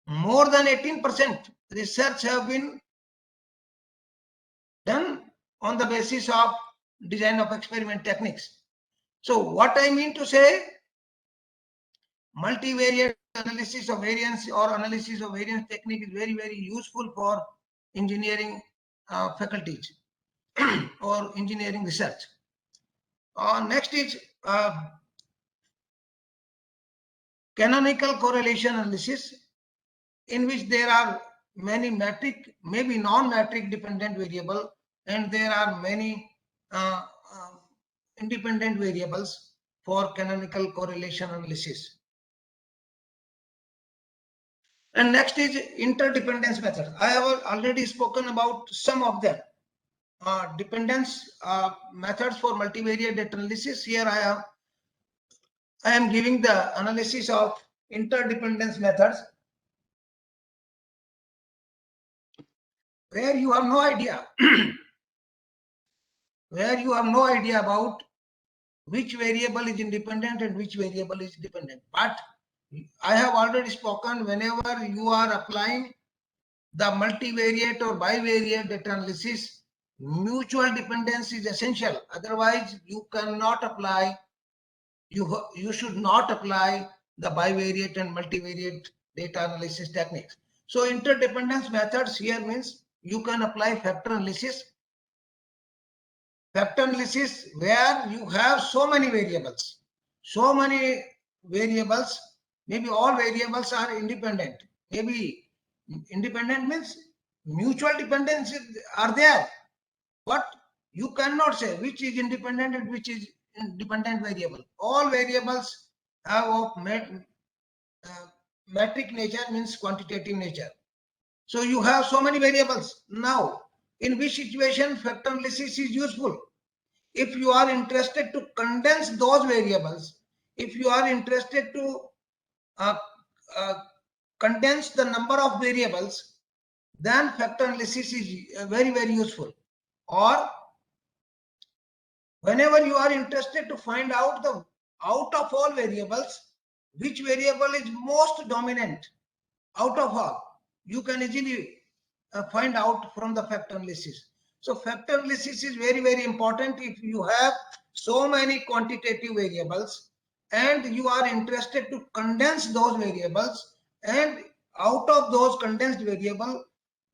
More than 18% research have been done on the basis of design of experiment techniques. So what I mean to say, multivariate analysis of variance or analysis of variance technique is very, very useful for engineering faculties or engineering research. Next is canonical correlation analysis, in which there are many metric, maybe non-metric dependent variable, and there are many independent variables for canonical correlation analysis. And next is interdependence method. I have already spoken about some of them. Dependence methods for multivariate data analysis. Here I am giving the analysis of interdependence methods, where you have no idea where you have no idea about which variable is independent and which variable is dependent. But I have already spoken, whenever you are applying the multivariate or bivariate data analysis, mutual dependence is essential. Otherwise, you cannot apply, you should not apply the bivariate and multivariate data analysis techniques. So interdependence methods here means you can apply factor analysis. Factor analysis where you have so many variables, maybe all variables are independent. Maybe independent means mutual dependence are there, but you cannot say which is independent and which is independent variable. All variables have of metric nature, means quantitative nature. So you have so many variables. Now, in which situation factor analysis is useful? If you are interested to condense those variables, if you are interested to condense the number of variables, then factor analysis is very, very useful. Or whenever you are interested to find out the out of all variables, which variable is most dominant out of all, you can easily find out from the factor analysis. So factor analysis is very, very important. If you have so many quantitative variables and you are interested to condense those variables, and out of those condensed variable,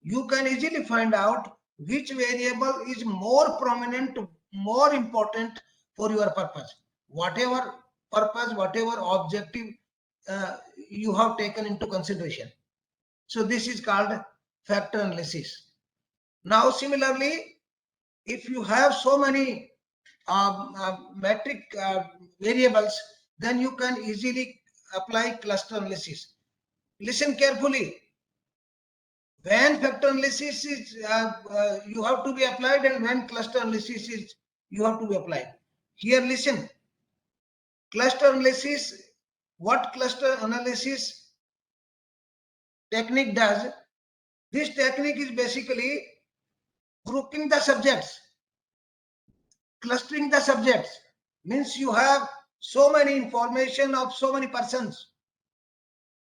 you can easily find out which variable is more prominent, more important for your purpose. Whatever purpose, whatever objective you have taken into consideration. So this is called factor analysis. Now, similarly, if you have so many metric variables, then you can easily apply cluster analysis. Listen carefully. When factor analysis is you have to be applied, and when cluster analysis is you have to be applied. Here, listen. Cluster analysis. What cluster analysis technique does? This technique is basically grouping the subjects, clustering the subjects, means you have so many information of so many persons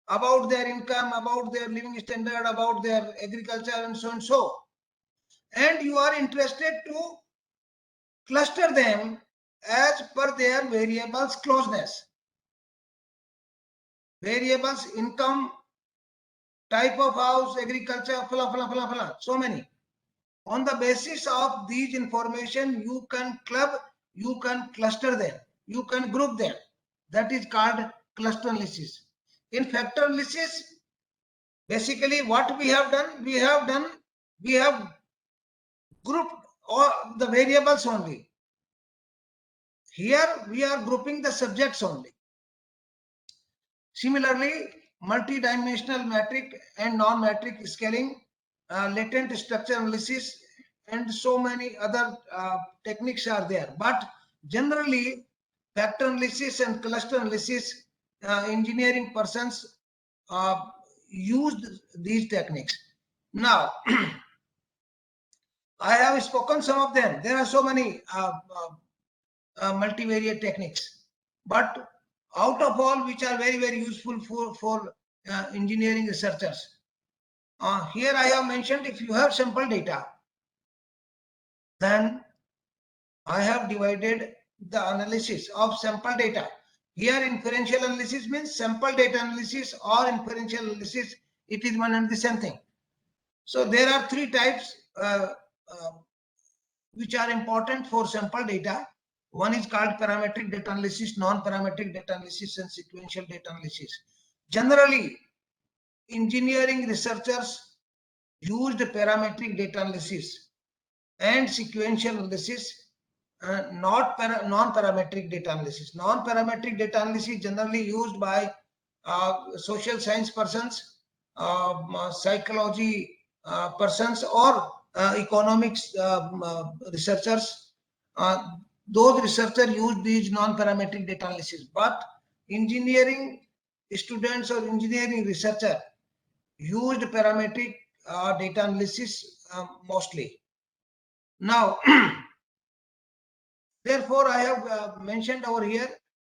about their income, about their living standard, about their agriculture, and so and so. And you are interested to cluster them as per their variables closeness. Variables, income, type of house, agriculture, so many. On the basis of these information, you can club, you can cluster them, you can group them. That is called cluster analysis. In factor analysis, basically what we have done, we have grouped all the variables only. Here we are grouping the subjects only. Similarly, multidimensional metric and non-metric scaling, latent structure analysis, and so many other techniques are there. But generally, factor analysis and cluster analysis, engineering persons used these techniques. Now, I have spoken some of them. There are so many multivariate techniques, but out of all, which are very, very useful for engineering researchers. Here I have mentioned, if you have sample data, then I have divided the analysis of sample data. Here inferential analysis means sample data analysis or inferential analysis. It is one and the same thing. So there are three types which are important for sample data. One is called parametric data analysis, non-parametric data analysis, and sequential data analysis. Generally, engineering researchers used parametric data analysis and sequential analysis, not non-parametric data analysis. Non-parametric data analysis generally used by social science persons, psychology persons, or economics researchers. Those researchers use these non-parametric data analysis, but engineering students or engineering researcher used parametric data analysis mostly. Now, therefore, I have mentioned over here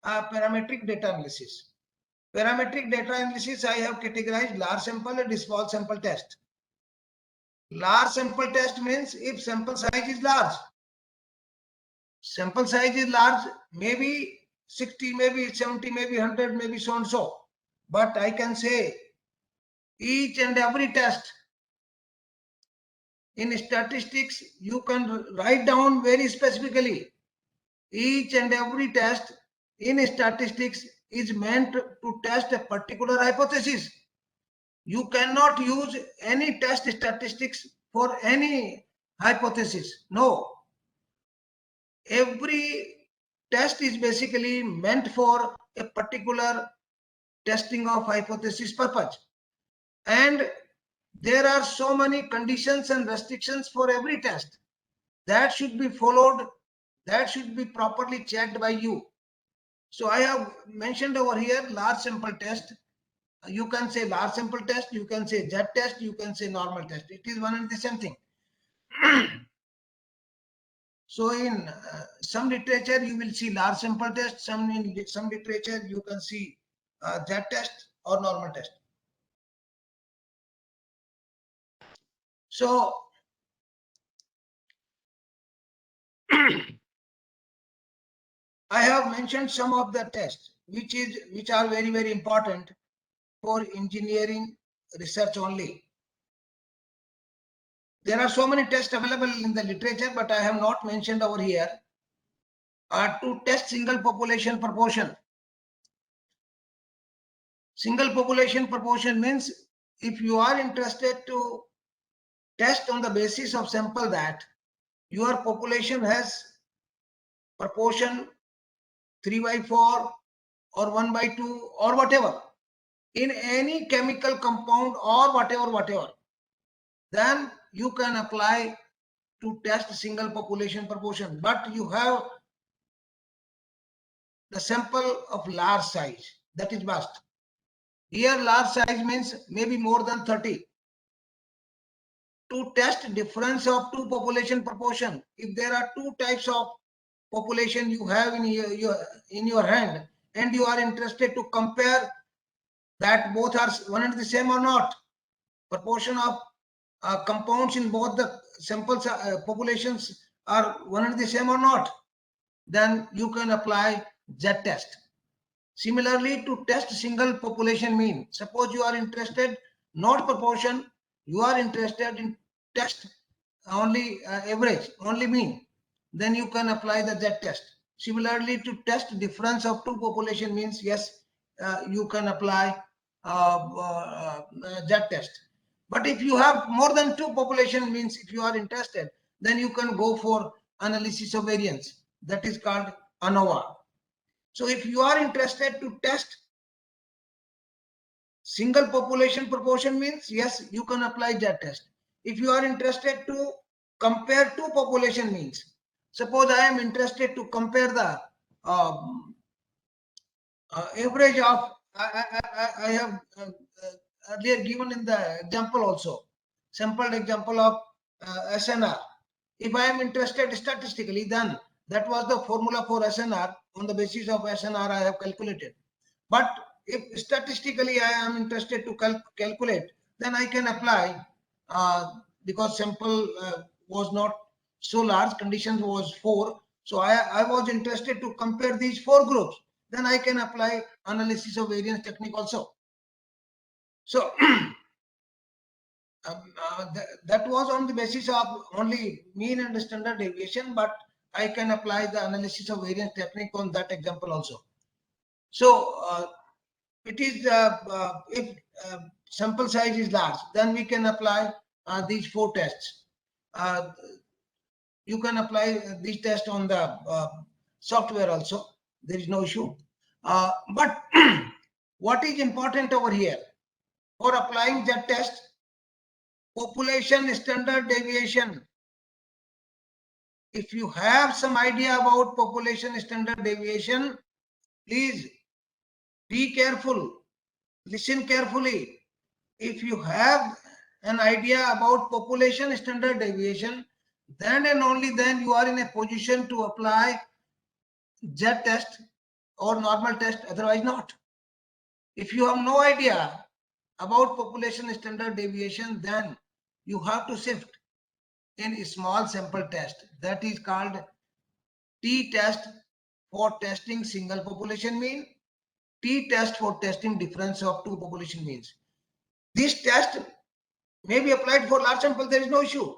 parametric data analysis. Parametric data analysis, I have categorized large sample and small sample test. Large sample test means if sample size is large. Sample size is large, maybe 60, maybe 70, maybe 100, maybe so and so. But I can say each and every test in statistics, you can write down very specifically. Each and every test in statistics is meant to test a particular hypothesis. You cannot use any test statistics for any hypothesis. No. Every test is basically meant for a particular testing of hypothesis purpose. And there are so many conditions and restrictions for every test that should be followed, that should be properly checked by you. So I have mentioned over here large sample test. You can say large sample test, you can say Z test, you can say normal test. It is one and the same thing. So in some literature, you will see large sample test. In some literature, you can see Z test or normal test. So I have mentioned some of the tests which are very, very important for engineering research only. There are so many tests available in the literature, but I have not mentioned over here. To test single population proportion. Single population proportion means if you are interested to test on the basis of sample that your population has proportion 3/4 or 1/2 or whatever in any chemical compound or whatever, then you can apply to test single population proportion, but you have the sample of large size, that is must. Here large size means maybe more than 30. to test difference of two population proportion. If there are two types of population you have in your hand, and you are interested to compare that both are one and the same or not, proportion of compounds in both the samples populations are one and the same or not, then you can apply Z-test. Similarly, to test single population mean, suppose you are interested not proportion, you are interested in test only average, only mean, then you can apply the Z-test. Similarly, to test difference of two population means, yes, you can apply Z-test. But if you have more than two population means, if you are interested, then you can go for analysis of variance. That is called ANOVA. So if you are interested to test single population proportion means, yes, you can apply Z-test. If you are interested to compare two population means, suppose I am interested to compare the average of, I have earlier given in the example also, sampled example of SNR. If I am interested statistically, then that was the formula for SNR. On the basis of SNR, I have calculated. But if statistically I am interested to calculate, then I can apply, because sample was not so large, conditions was 4. So I was interested to compare these 4 groups. Then I can apply analysis of variance technique also. So that was on the basis of only mean and standard deviation, but I can apply the analysis of variance technique on that example also. So it is if sample size is large, then we can apply these 4 tests. You can apply these tests on the software also. There is no issue. But what is important over here for applying that test? Population standard deviation. If you have some idea about population standard deviation, please be careful, listen carefully. If you have an idea about population standard deviation, then and only then you are in a position to apply Z-test or normal test, otherwise not. If you have no idea about population standard deviation, then you have to shift in a small sample test. That is called T-test for testing single population mean, T-test for testing difference of two population means. This test may be applied for large sample, there is no issue.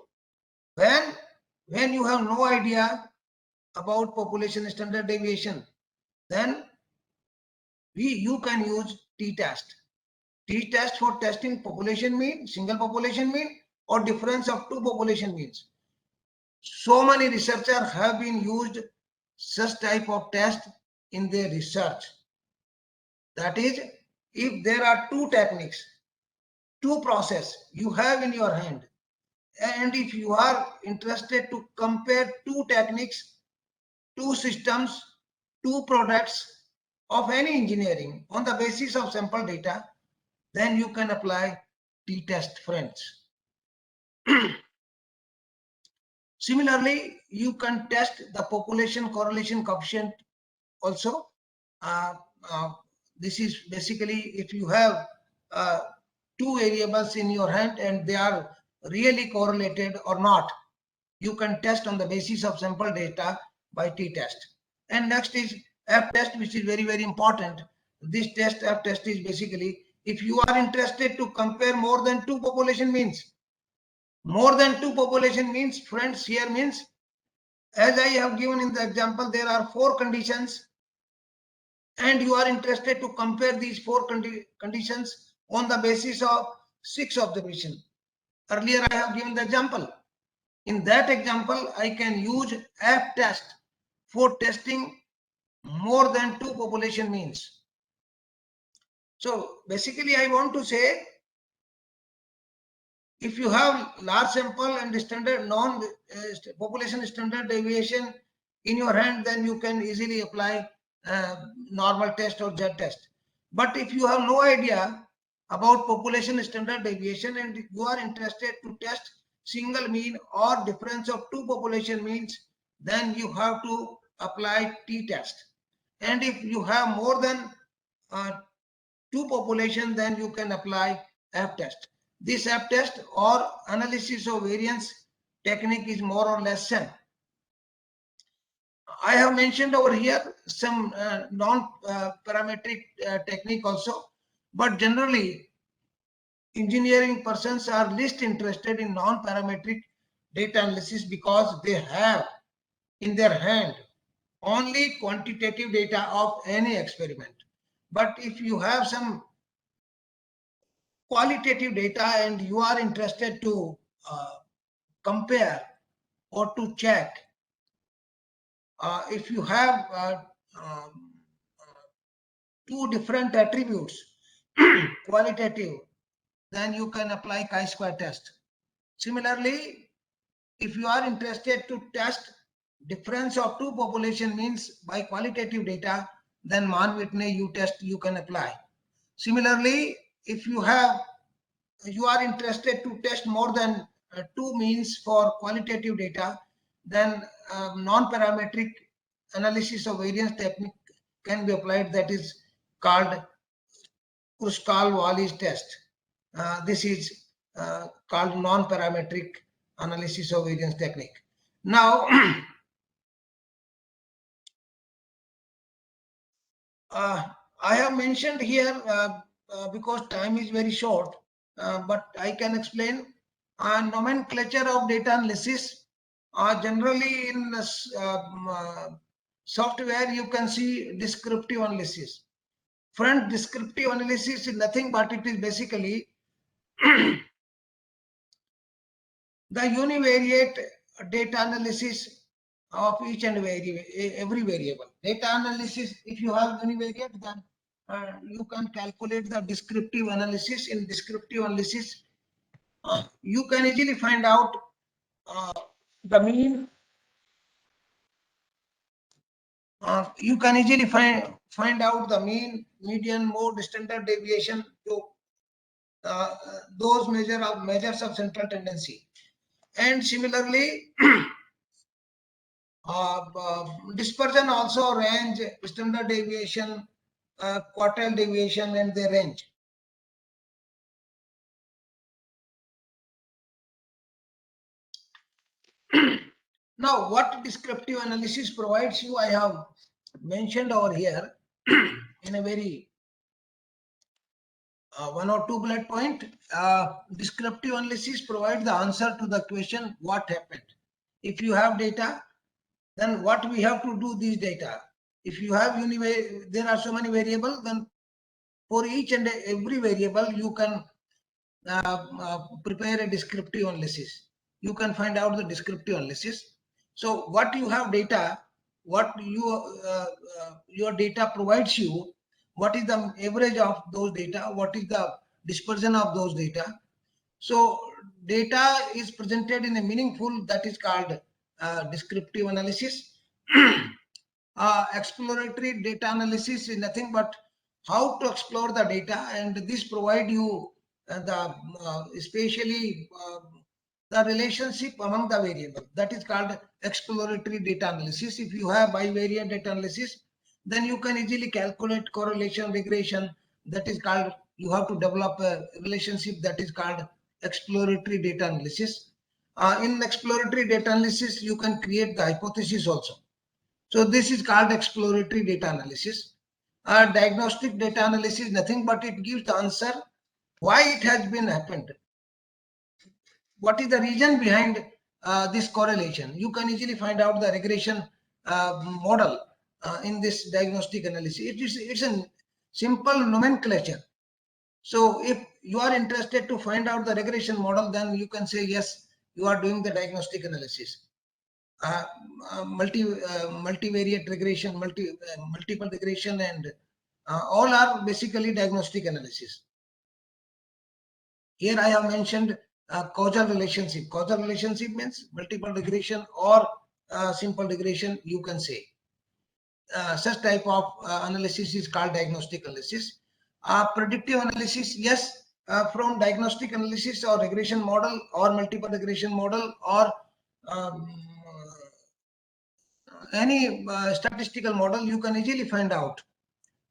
When you have no idea about population standard deviation, then you can use T-test. T-test for testing population mean, single population mean, or difference of two population means. So many researchers have been used such type of test in their research. That is, if there are two techniques, two process you have in your hand, and if you are interested to compare two techniques, two systems, two products of any engineering on the basis of sample data, then you can apply T-test, friends. Similarly, you can test the population correlation coefficient also. This is basically if you have two variables in your hand and they are really correlated or not, you can test on the basis of sample data by T-test. And next is F-test, which is very, very important. This test, F-test, is basically if you are interested to compare more than two population means. More than two population means, friends, here means, as I have given in the example, there are 4 conditions, and you are interested to compare these 4 conditions on the basis of 6 observations. Earlier I have given the example. In that example, I can use F-test for testing more than 2 population means. So basically I want to say, if you have large sample and standard population standard deviation in your hand, then you can easily apply normal test or Z-test. But if you have no idea about population standard deviation and you are interested to test single mean or difference of two population means, then you have to apply t-test. And if you have more than two population, then you can apply f-test. This f-test or analysis of variance technique is more or less same. I have mentioned over here some non-parametric technique also, but generally engineering persons are least interested in non-parametric data analysis because they have in their hand only quantitative data of any experiment. But if you have some qualitative data and you are interested to compare or to check, if you have two different attributes, qualitative, then you can apply chi-square test. Similarly, if you are interested to test difference of two population means by qualitative data, then Mann-Whitney U-test you can apply. Similarly, if you are interested to test more than two means for qualitative data, then non-parametric analysis of variance technique can be applied, that is called Kruskal-Wallis test. This is called non-parametric analysis of variance technique. Now, I have mentioned here because time is very short, but I can explain nomenclature of data analysis. Generally in software, you can see descriptive analysis. Friend, descriptive analysis is nothing but it is basically the univariate data analysis of each and every variable. Data analysis, if you have univariate, then you can calculate the descriptive analysis. In descriptive analysis, you can easily find out the mean. You can easily find out the mean, median, mode, standard deviation to those measures of central tendency. And similarly, dispersion also range, standard deviation, quartile deviation, and their range. Now, what descriptive analysis provides you, I have mentioned over here in a very one or two bullet point. Descriptive analysis provides the answer to the question what happened. If you have data, then what we have to do these data. If you have there are so many variables, then for each and every variable you can prepare a descriptive analysis. You can find out the descriptive analysis. So what you have data, what your data provides you, what is the average of those data, what is the dispersion of those data. So data is presented in a meaningful, that is called descriptive analysis. Exploratory data analysis is nothing but how to explore the data, and this provide you especially the relationship among the variable, that is called exploratory data analysis. If you have bivariate data analysis, then you can easily calculate correlation, regression, that is called, you have to develop a relationship, that is called exploratory data analysis. In exploratory data analysis, you can create the hypothesis also. So this is called exploratory data analysis. Diagnostic data analysis is nothing but it gives the answer why it has been happened. What is the reason behind this correlation? You can easily find out the regression model in this diagnostic analysis. It's a simple nomenclature. So if you are interested to find out the regression model, then you can say yes, you are doing the diagnostic analysis. Multivariate regression, multiple regression, and all are basically diagnostic analysis. Here I have mentioned causal relationship. Causal relationship means multiple regression or simple regression, you can say. Such type of analysis is called diagnostic analysis. Predictive analysis, yes, from diagnostic analysis or regression model or multiple regression model or any statistical model, you can easily find out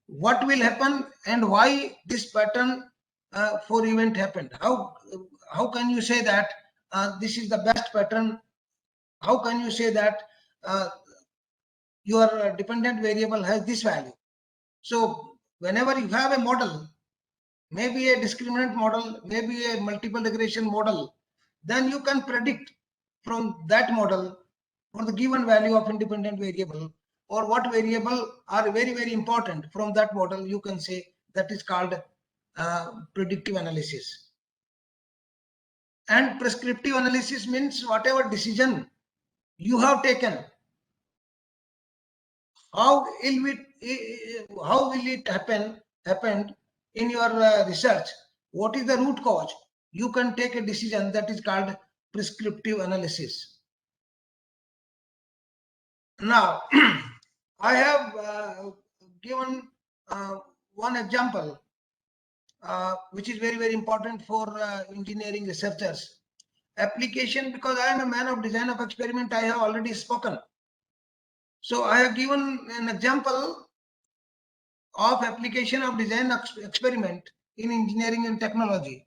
what will happen and why this pattern for event happened. How can you say that this is the best pattern? How can you say that your dependent variable has this value? So whenever you have a model, maybe a discriminant model, maybe a multiple regression model, then you can predict from that model for the given value of independent variable or what variable are very, very important from that model. You can say that is called predictive analysis. And prescriptive analysis means whatever decision you have taken, how will it happened in your research? What is the root cause? You can take a decision, that is called prescriptive analysis. Now, I have given one example which is very, very important for engineering researchers. Application, because I am a man of design of experiment, I have already spoken. So I have given an example of application of design experiment in engineering and technology.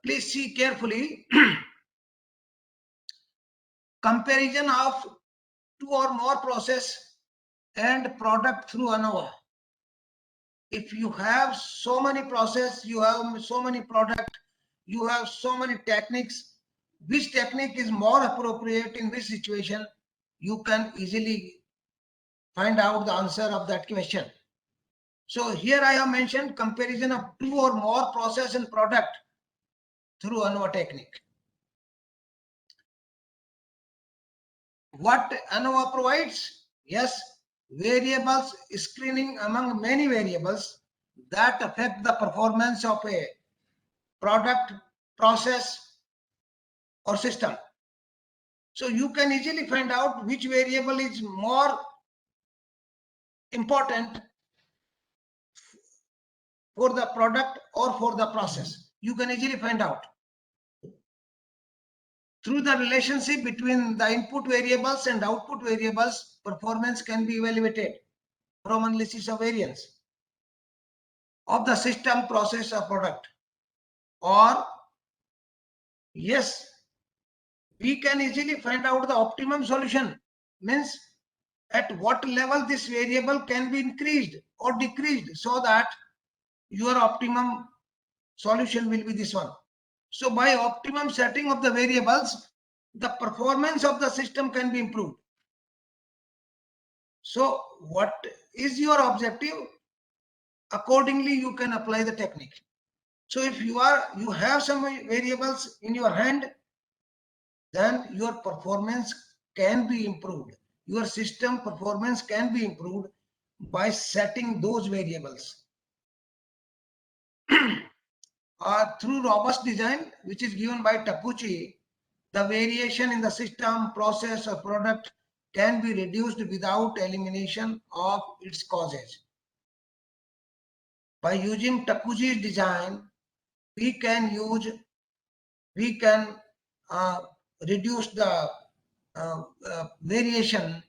Please see carefully. Comparison of two or more process and product through ANOVA. If you have so many process, you have so many product, you have so many techniques, which technique is more appropriate in this situation, you can easily find out the answer of that question. So here I have mentioned comparison of two or more process and product through ANOVA technique. What ANOVA provides? Yes, variables screening among many variables that affect the performance of a product, process, or system. So you can easily find out which variable is more important for the product or for the process. You can easily find out. Through the relationship between the input variables and output variables, performance can be evaluated from analysis of variance of the system, process, or product. Or, yes, we can easily find out the optimum solution, means at what level this variable can be increased or decreased so that your optimum solution will be this one. So by optimum setting of the variables, the performance of the system can be improved. So what is your objective? Accordingly, you can apply the technique. So if you have some variables in your hand, then your performance can be improved. Your system performance can be improved by setting those variables. Through robust design, which is given by Takuchi, the variation in the system, process, or product can be reduced without elimination of its causes. By using Takuchi's design, we can reduce the variation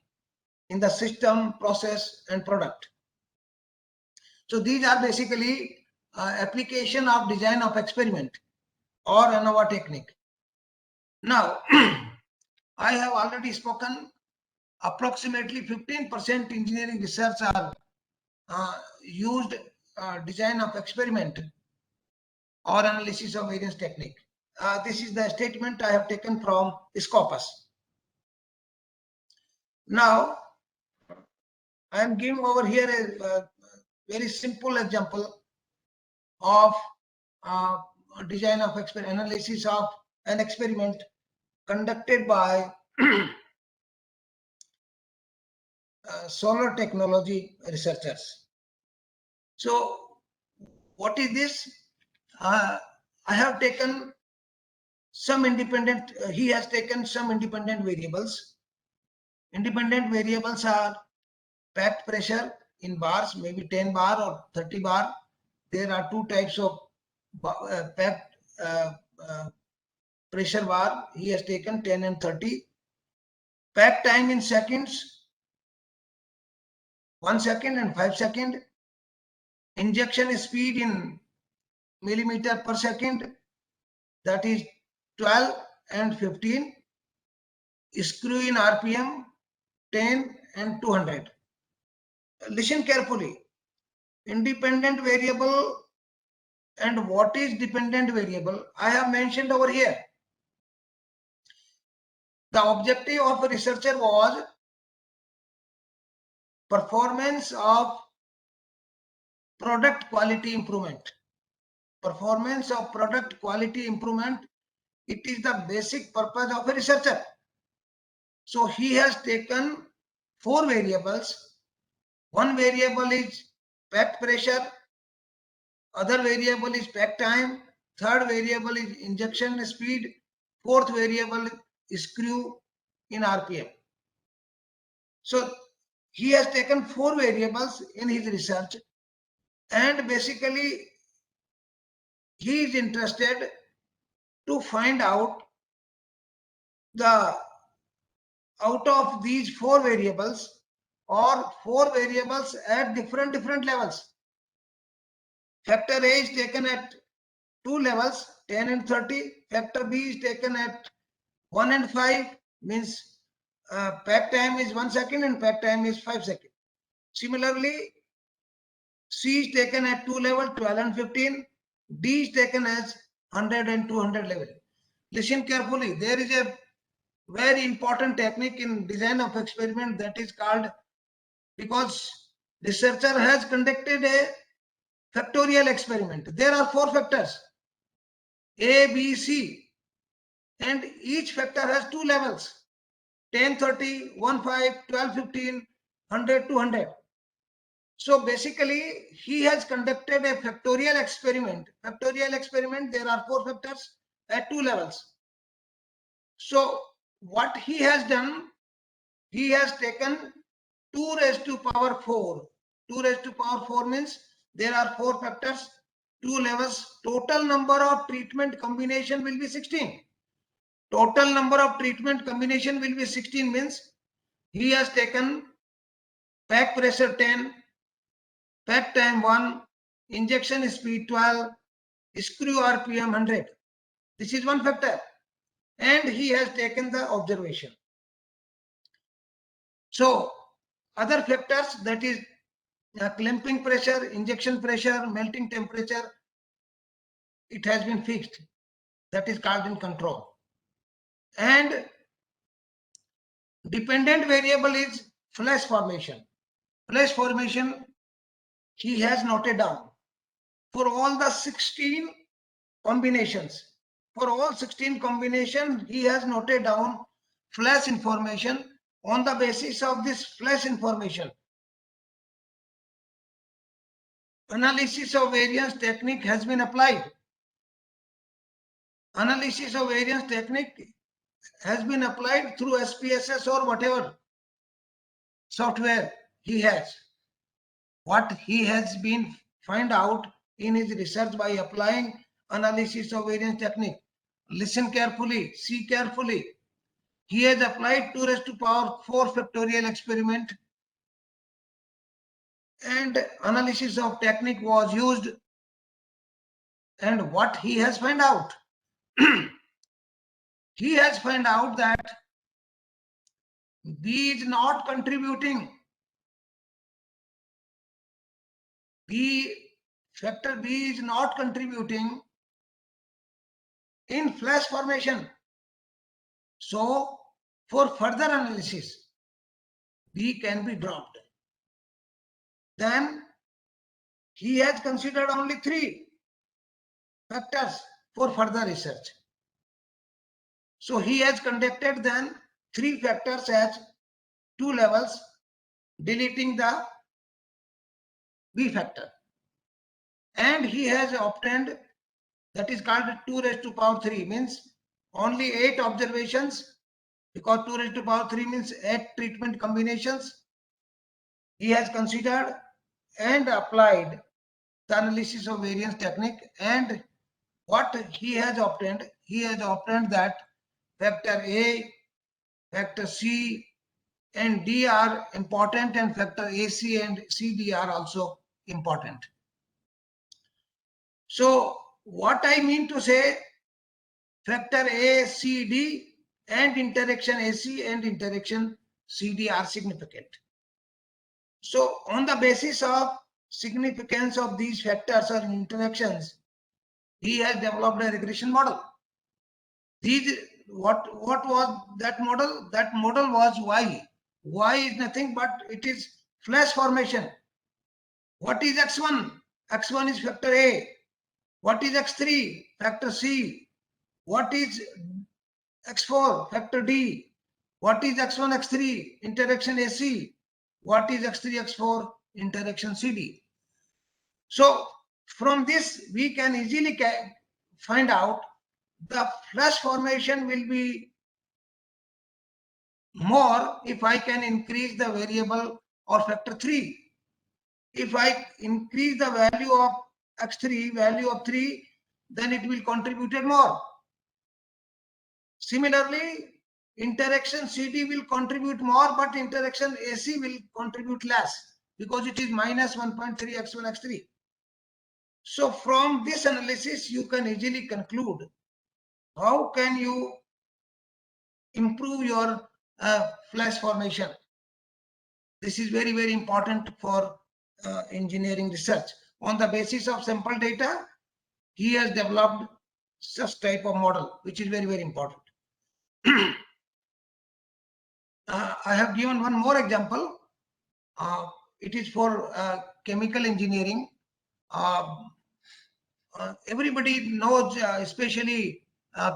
in the system, process, and product. So these are basically application of design of experiment or ANOVA technique. Now, I have already spoken, approximately 15% engineering research are used design of experiment or analysis of variance technique. This is the statement I have taken from Scopus. Now, I am giving over here a very simple example of design of analysis of an experiment conducted by solar technology researchers. So what is this? I have taken some independent, he has taken some independent variables. Independent variables are packed pressure, in bars, maybe 10 bar or 30 bar. There are two types of packed pressure bar. He has taken 10 and 30. Pack time in seconds, 1 second and 5 seconds. Injection speed in millimeter per second, that is 12 and 15. Screw in RPM 10 and 200. Listen carefully. Independent variable and what is dependent variable, I have mentioned over here. The objective of a researcher was performance of product quality improvement. Performance of product quality improvement, it is the basic purpose of a researcher. So he has taken 4 variables. One variable is pack pressure, other variable is pack time, third variable is injection speed, fourth variable is screw in RPM. So he has taken 4 variables in his research, and basically he is interested to find out out of these 4 variables or 4 variables at different levels. Factor A is taken at 2 levels, 10 and 30. Factor B is taken at 1 and 5, means pack time is 1 second and pack time is 5 seconds. Similarly, C is taken at 2 level, 12 and 15. D is taken as 100 and 200 level. Listen carefully. There is a very important technique in design of experiment that is called, because researcher has conducted a factorial experiment. There are 4 factors, A, B, C, and each factor has 2 levels, 10, 30, 1, 5, 12, 15, 100, 200. So basically he has conducted a factorial experiment. Factorial experiment, there are 4 factors at 2 levels. So what he has done, he has taken 2 raised to power 4. 2 raised to power 4 means there are 4 factors, 2 levels. Total number of treatment combination will be 16. Total number of treatment combination will be 16 means he has taken pack pressure 10, pack time 1, injection speed 12, screw RPM 100. This is one factor. And he has taken the observation. So other factors, that is clamping pressure, injection pressure, melting temperature, it has been fixed. That is called in control. And dependent variable is flash formation. Flash formation he has noted down for all the 16 combinations. For all 16 combinations, he has noted down flash information. On the basis of this flash information, analysis of variance technique has been applied. Analysis of variance technique has been applied through SPSS or whatever software he has. What he has been find out in his research by applying analysis of variance technique. Listen carefully, see carefully. He has applied 2 raised to power 4 factorial experiment, and analysis of technique was used. And what he has found out? He has found out that B is not contributing. Factor B is not contributing in flash formation. So for further analysis, B can be dropped. Then he has considered only 3 factors for further research. So he has conducted then 3 factors as 2 levels, deleting the B factor. And he has obtained, that is called 2 raised to power 3, means only 8 observations, because 2 raised to power 3 means 8 treatment combinations. He has considered and applied the analysis of variance technique, and what he has obtained that factor A, factor C and D are important, and factor AC and CD are also important. So what I mean to say, factor A, C, D and interaction AC and interaction CD are significant. So on the basis of significance of these factors or interactions, he has developed a regression model. What was that model? That model was Y. Y is nothing but it is flash formation. What is X1? X1 is factor A. What is X3? Factor C. What is X4? Factor D. What is X1, X3? Interaction AC. What is X3, X4? Interaction CD. So from this we can easily find out the flash formation will be more if I can increase the variable or factor 3. If I increase the value of X3, value of 3, then it will contribute more. Similarly, interaction CD will contribute more, but interaction AC will contribute less because it is minus 1.3 X1, X3. So from this analysis, you can easily conclude how can you improve your flash formation. This is very, very important for engineering research. On the basis of sample data, he has developed such type of model, which is very, very important. I have given one more example. It is for chemical engineering. Everybody knows, especially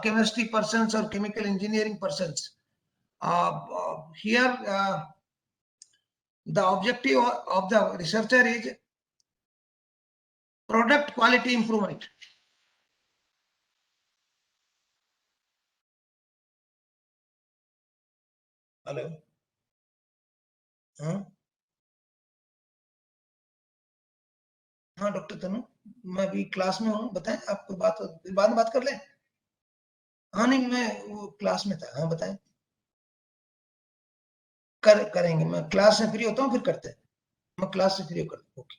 chemistry persons or chemical engineering persons. Here, the objective of the researcher is product quality improvement. Hello, हाँ doctor तनु, मैं अभी class में हूँ, बताएं आपको बात बाद में बात कर लें? हाँ नहीं, मैं वो क्लास में था। हाँ बताएं। करेंगे, मैं क्लास से फ्री होता हूँ फिर करते हैं। मैं क्लास से फ्री होकर okay.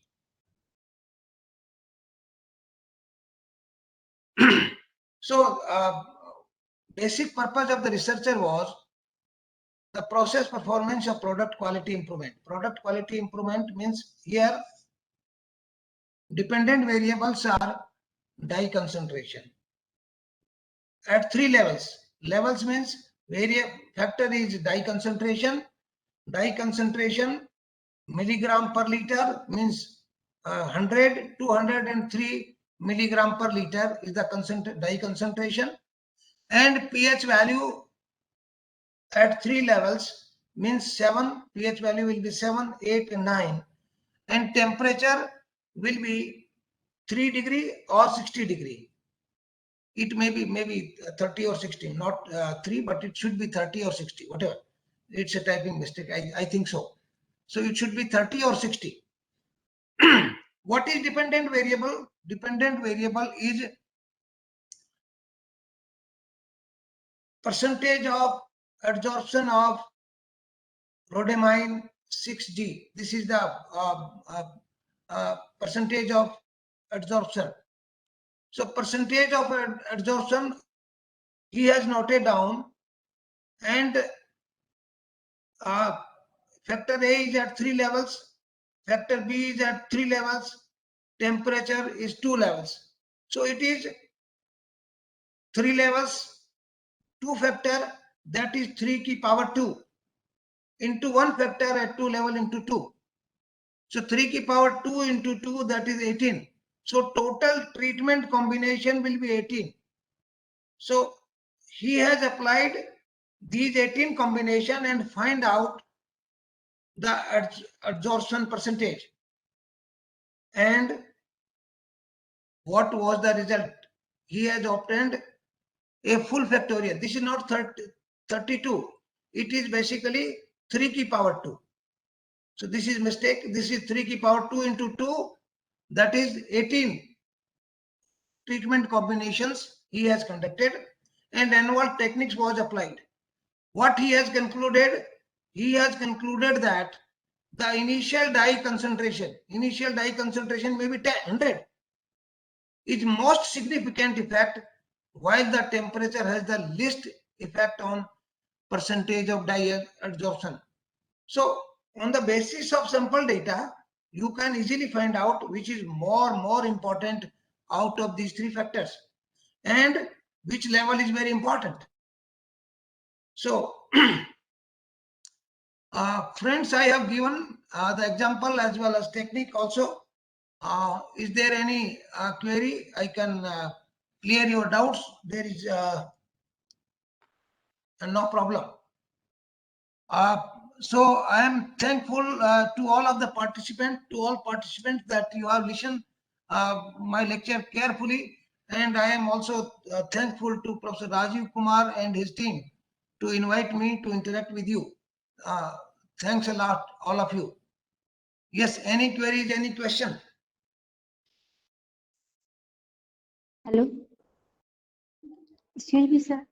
So basic purpose of the researcher was the process performance of product quality improvement. Product quality improvement means here dependent variables are dye concentration at 3 levels. Levels means factor is dye concentration. Dye concentration milligram per liter means 100, 203 milligram per liter is the dye concentration, and pH value at 3 levels means 7. pH value will be 7, 8 and 9, and temperature will be 3 degree or 60 degree. It may be maybe 30 or 60, not 3, but it should be 30 or 60, whatever. It's a typing mistake, I think so. So it should be 30 or 60. What is dependent variable? Dependent variable is percentage of adsorption of rhodamine 6G. This is the percentage of adsorption. So percentage of adsorption he has noted down, and factor A is at 3 levels, factor B is at 3 levels, temperature is 2 levels. So it is 3 levels, 2 factor, that is 3 की power 2 into 1 factor at 2 level into 2. So 3 की power 2 into 2, that is 18. So total treatment combination will be 18. So he has applied these 18 combination and find out the adsorption percentage. And what was the result? He has obtained a full factorial. This is not 32. It is basically 3 की power 2. So this is mistake. This is 3 की power 2 into 2. That is 18 treatment combinations he has conducted, and annual techniques was applied. What he has concluded? He has concluded that the initial dye concentration may be 100, is most significant effect, while the temperature has the least effect on percentage of dye adsorption. So on the basis of sample data, you can easily find out which is more important out of these 3 factors and which level is very important. So friends, I have given the example as well as technique also. Is there any query? I can clear your doubts. There is no problem. So I am thankful to all of the participants, that you have listened my lecture carefully, and I am also thankful to Professor Rajiv Kumar and his team to invite me to interact with you. Thanks a lot, all of you. Yes, any queries, any question? Hello. Excuse me, sir.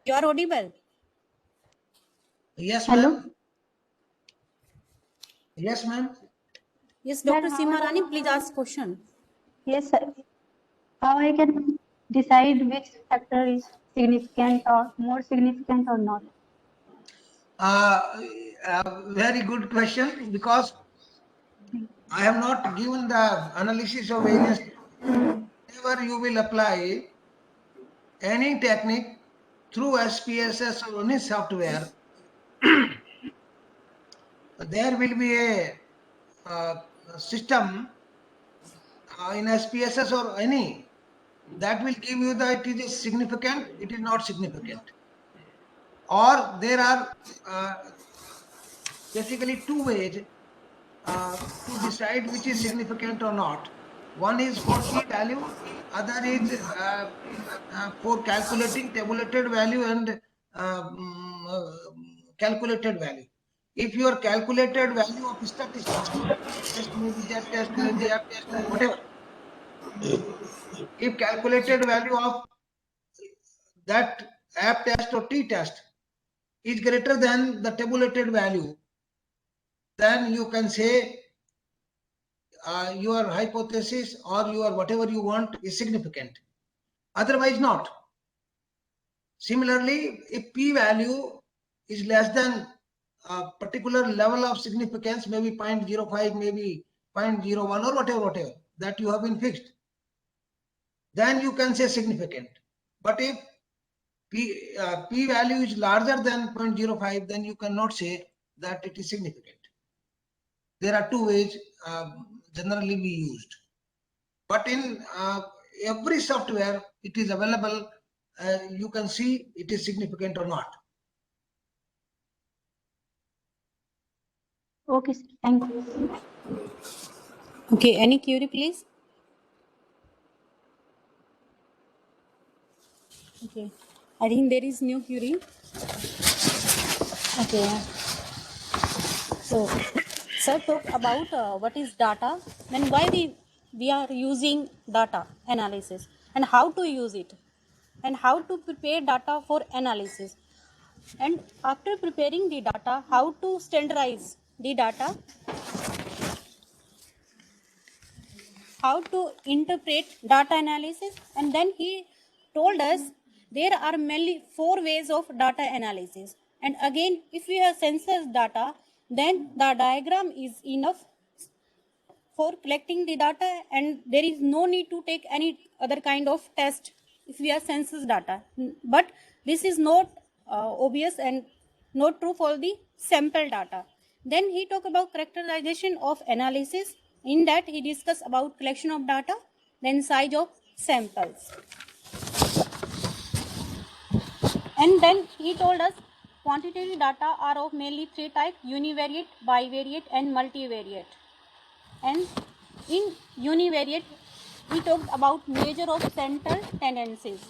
You are audible. Yes, Hello. ma'am. Yes, ma'am. Yes, Sir, Dr. Seema Rani, please ask question. Yes, sir. How I can decide which factor is significant or more significant or not? Very good question, because I have not given the analysis of various. Whenever you will apply any technique through SPSS or any software, there will be a system in SPSS or any that will give you that it is significant, it is not significant, or there are basically 2 ways to decide which is significant or not. One is for p-value, other is for calculating tabulated value and calculated value. If your calculated value of statistics, test maybe Z test, maybe F test, whatever. If calculated value of that F test or T test is greater than the tabulated value, then you can say your hypothesis or your whatever you want is significant. Otherwise not. Similarly, if p-value is less than a particular level of significance, maybe 0.05, maybe 0.01 or whatever that you have been fixed, then you can say significant. But if p-value is larger than 0.05, then you cannot say that it is significant. There are 2 ways generally we used. But in every software, it is available. You can see it is significant or not. Okay, sir. Thank you. Okay, any query, please? Okay, I think there is no query. Okay. So, sir, talk about what is data, then why we are using data analysis, and how to use it, and how to prepare data for analysis, and after preparing the data, how to standardize the data, how to interpret data analysis, and then he told us there are mainly 4 ways of data analysis. And again, if we have census data, then the diagram is enough for collecting the data, and there is no need to take any other kind of test if we have census data. But this is not obvious and not true for the sample data. Then he talked about characterization of analysis. In that he discussed about collection of data, then size of samples. And then he told us quantitative data are of mainly 3 types: univariate, bivariate and multivariate. And in univariate, we talked about measure of central tendencies.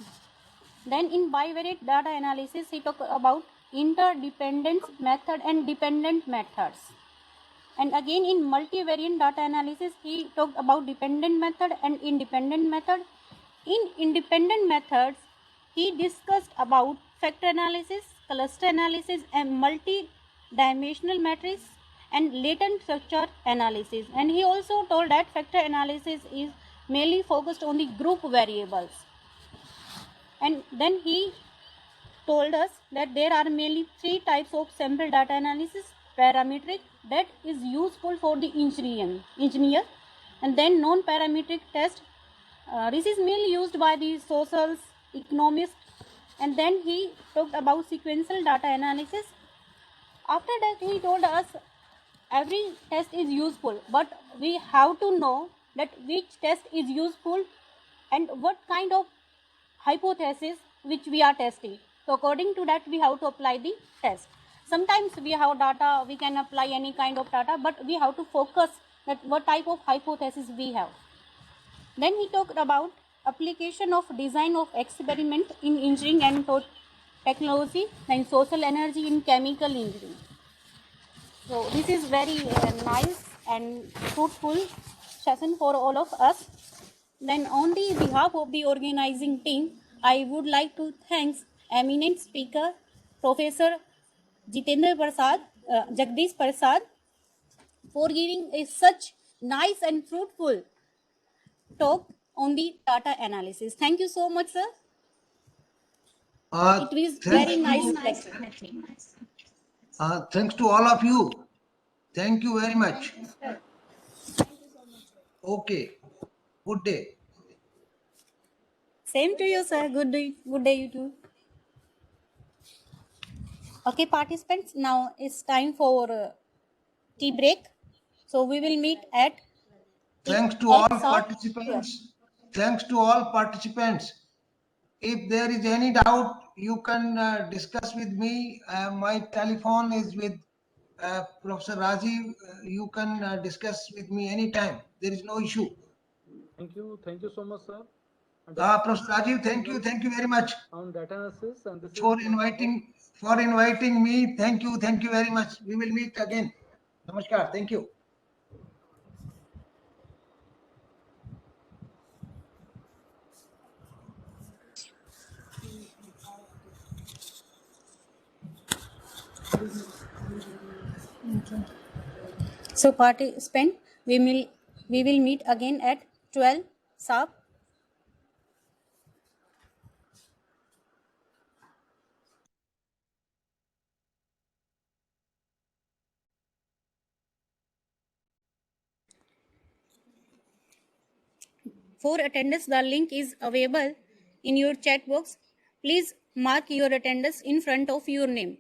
Then in bivariate data analysis, he talked about interdependence method and dependent methods. And again in multivariate data analysis, he talked about dependent method and independent method. In independent methods, he discussed about factor analysis, cluster analysis, and multi-dimensional matrix and latent structure analysis. And he also told that factor analysis is mainly focused on the group variables. And then he told us that there are mainly 3 types of sample data analysis: parametric, that is useful for the engineer, and then non-parametric test, this is mainly used by the socials, economists, and then he talked about sequential data analysis. After that, he told us every test is useful, but we have to know that which test is useful and what kind of hypothesis which we are testing. So according to that, we have to apply the test. Sometimes we have data, we can apply any kind of data, but we have to focus that what type of hypothesis we have. Then he talked about application of design of experiment in engineering and technology and social energy in chemical engineering. So this is very nice and fruitful session for all of us. Then on the behalf of the organizing team, I would like to thank eminent speaker, Professor Jitendra Prasad, Jagdish Prasad, for giving a such nice and fruitful talk on the data analysis. Thank you so much, sir. It was very nice lecture. Thanks to all of you. Thank you very much. Okay. Good day. Same to you, sir. Good day, you too. Okay, participants, now it's time for tea break. So we will meet at Thanks to all 8 sharp. participants. Thanks to all participants. If there is any doubt, you can discuss with me. My telephone is with Professor Rajiv. You can discuss with me anytime. There is no issue. Thank you so much, sir. And Professor Rajiv, thank you very much on data analysis, and this for is inviting me. Thank you very much. We will meet again. Namaskar. Thank you. So participant, we will meet again at 12 sharp. For attendance, the link is available in your chat box. Please mark your attendance in front of your name.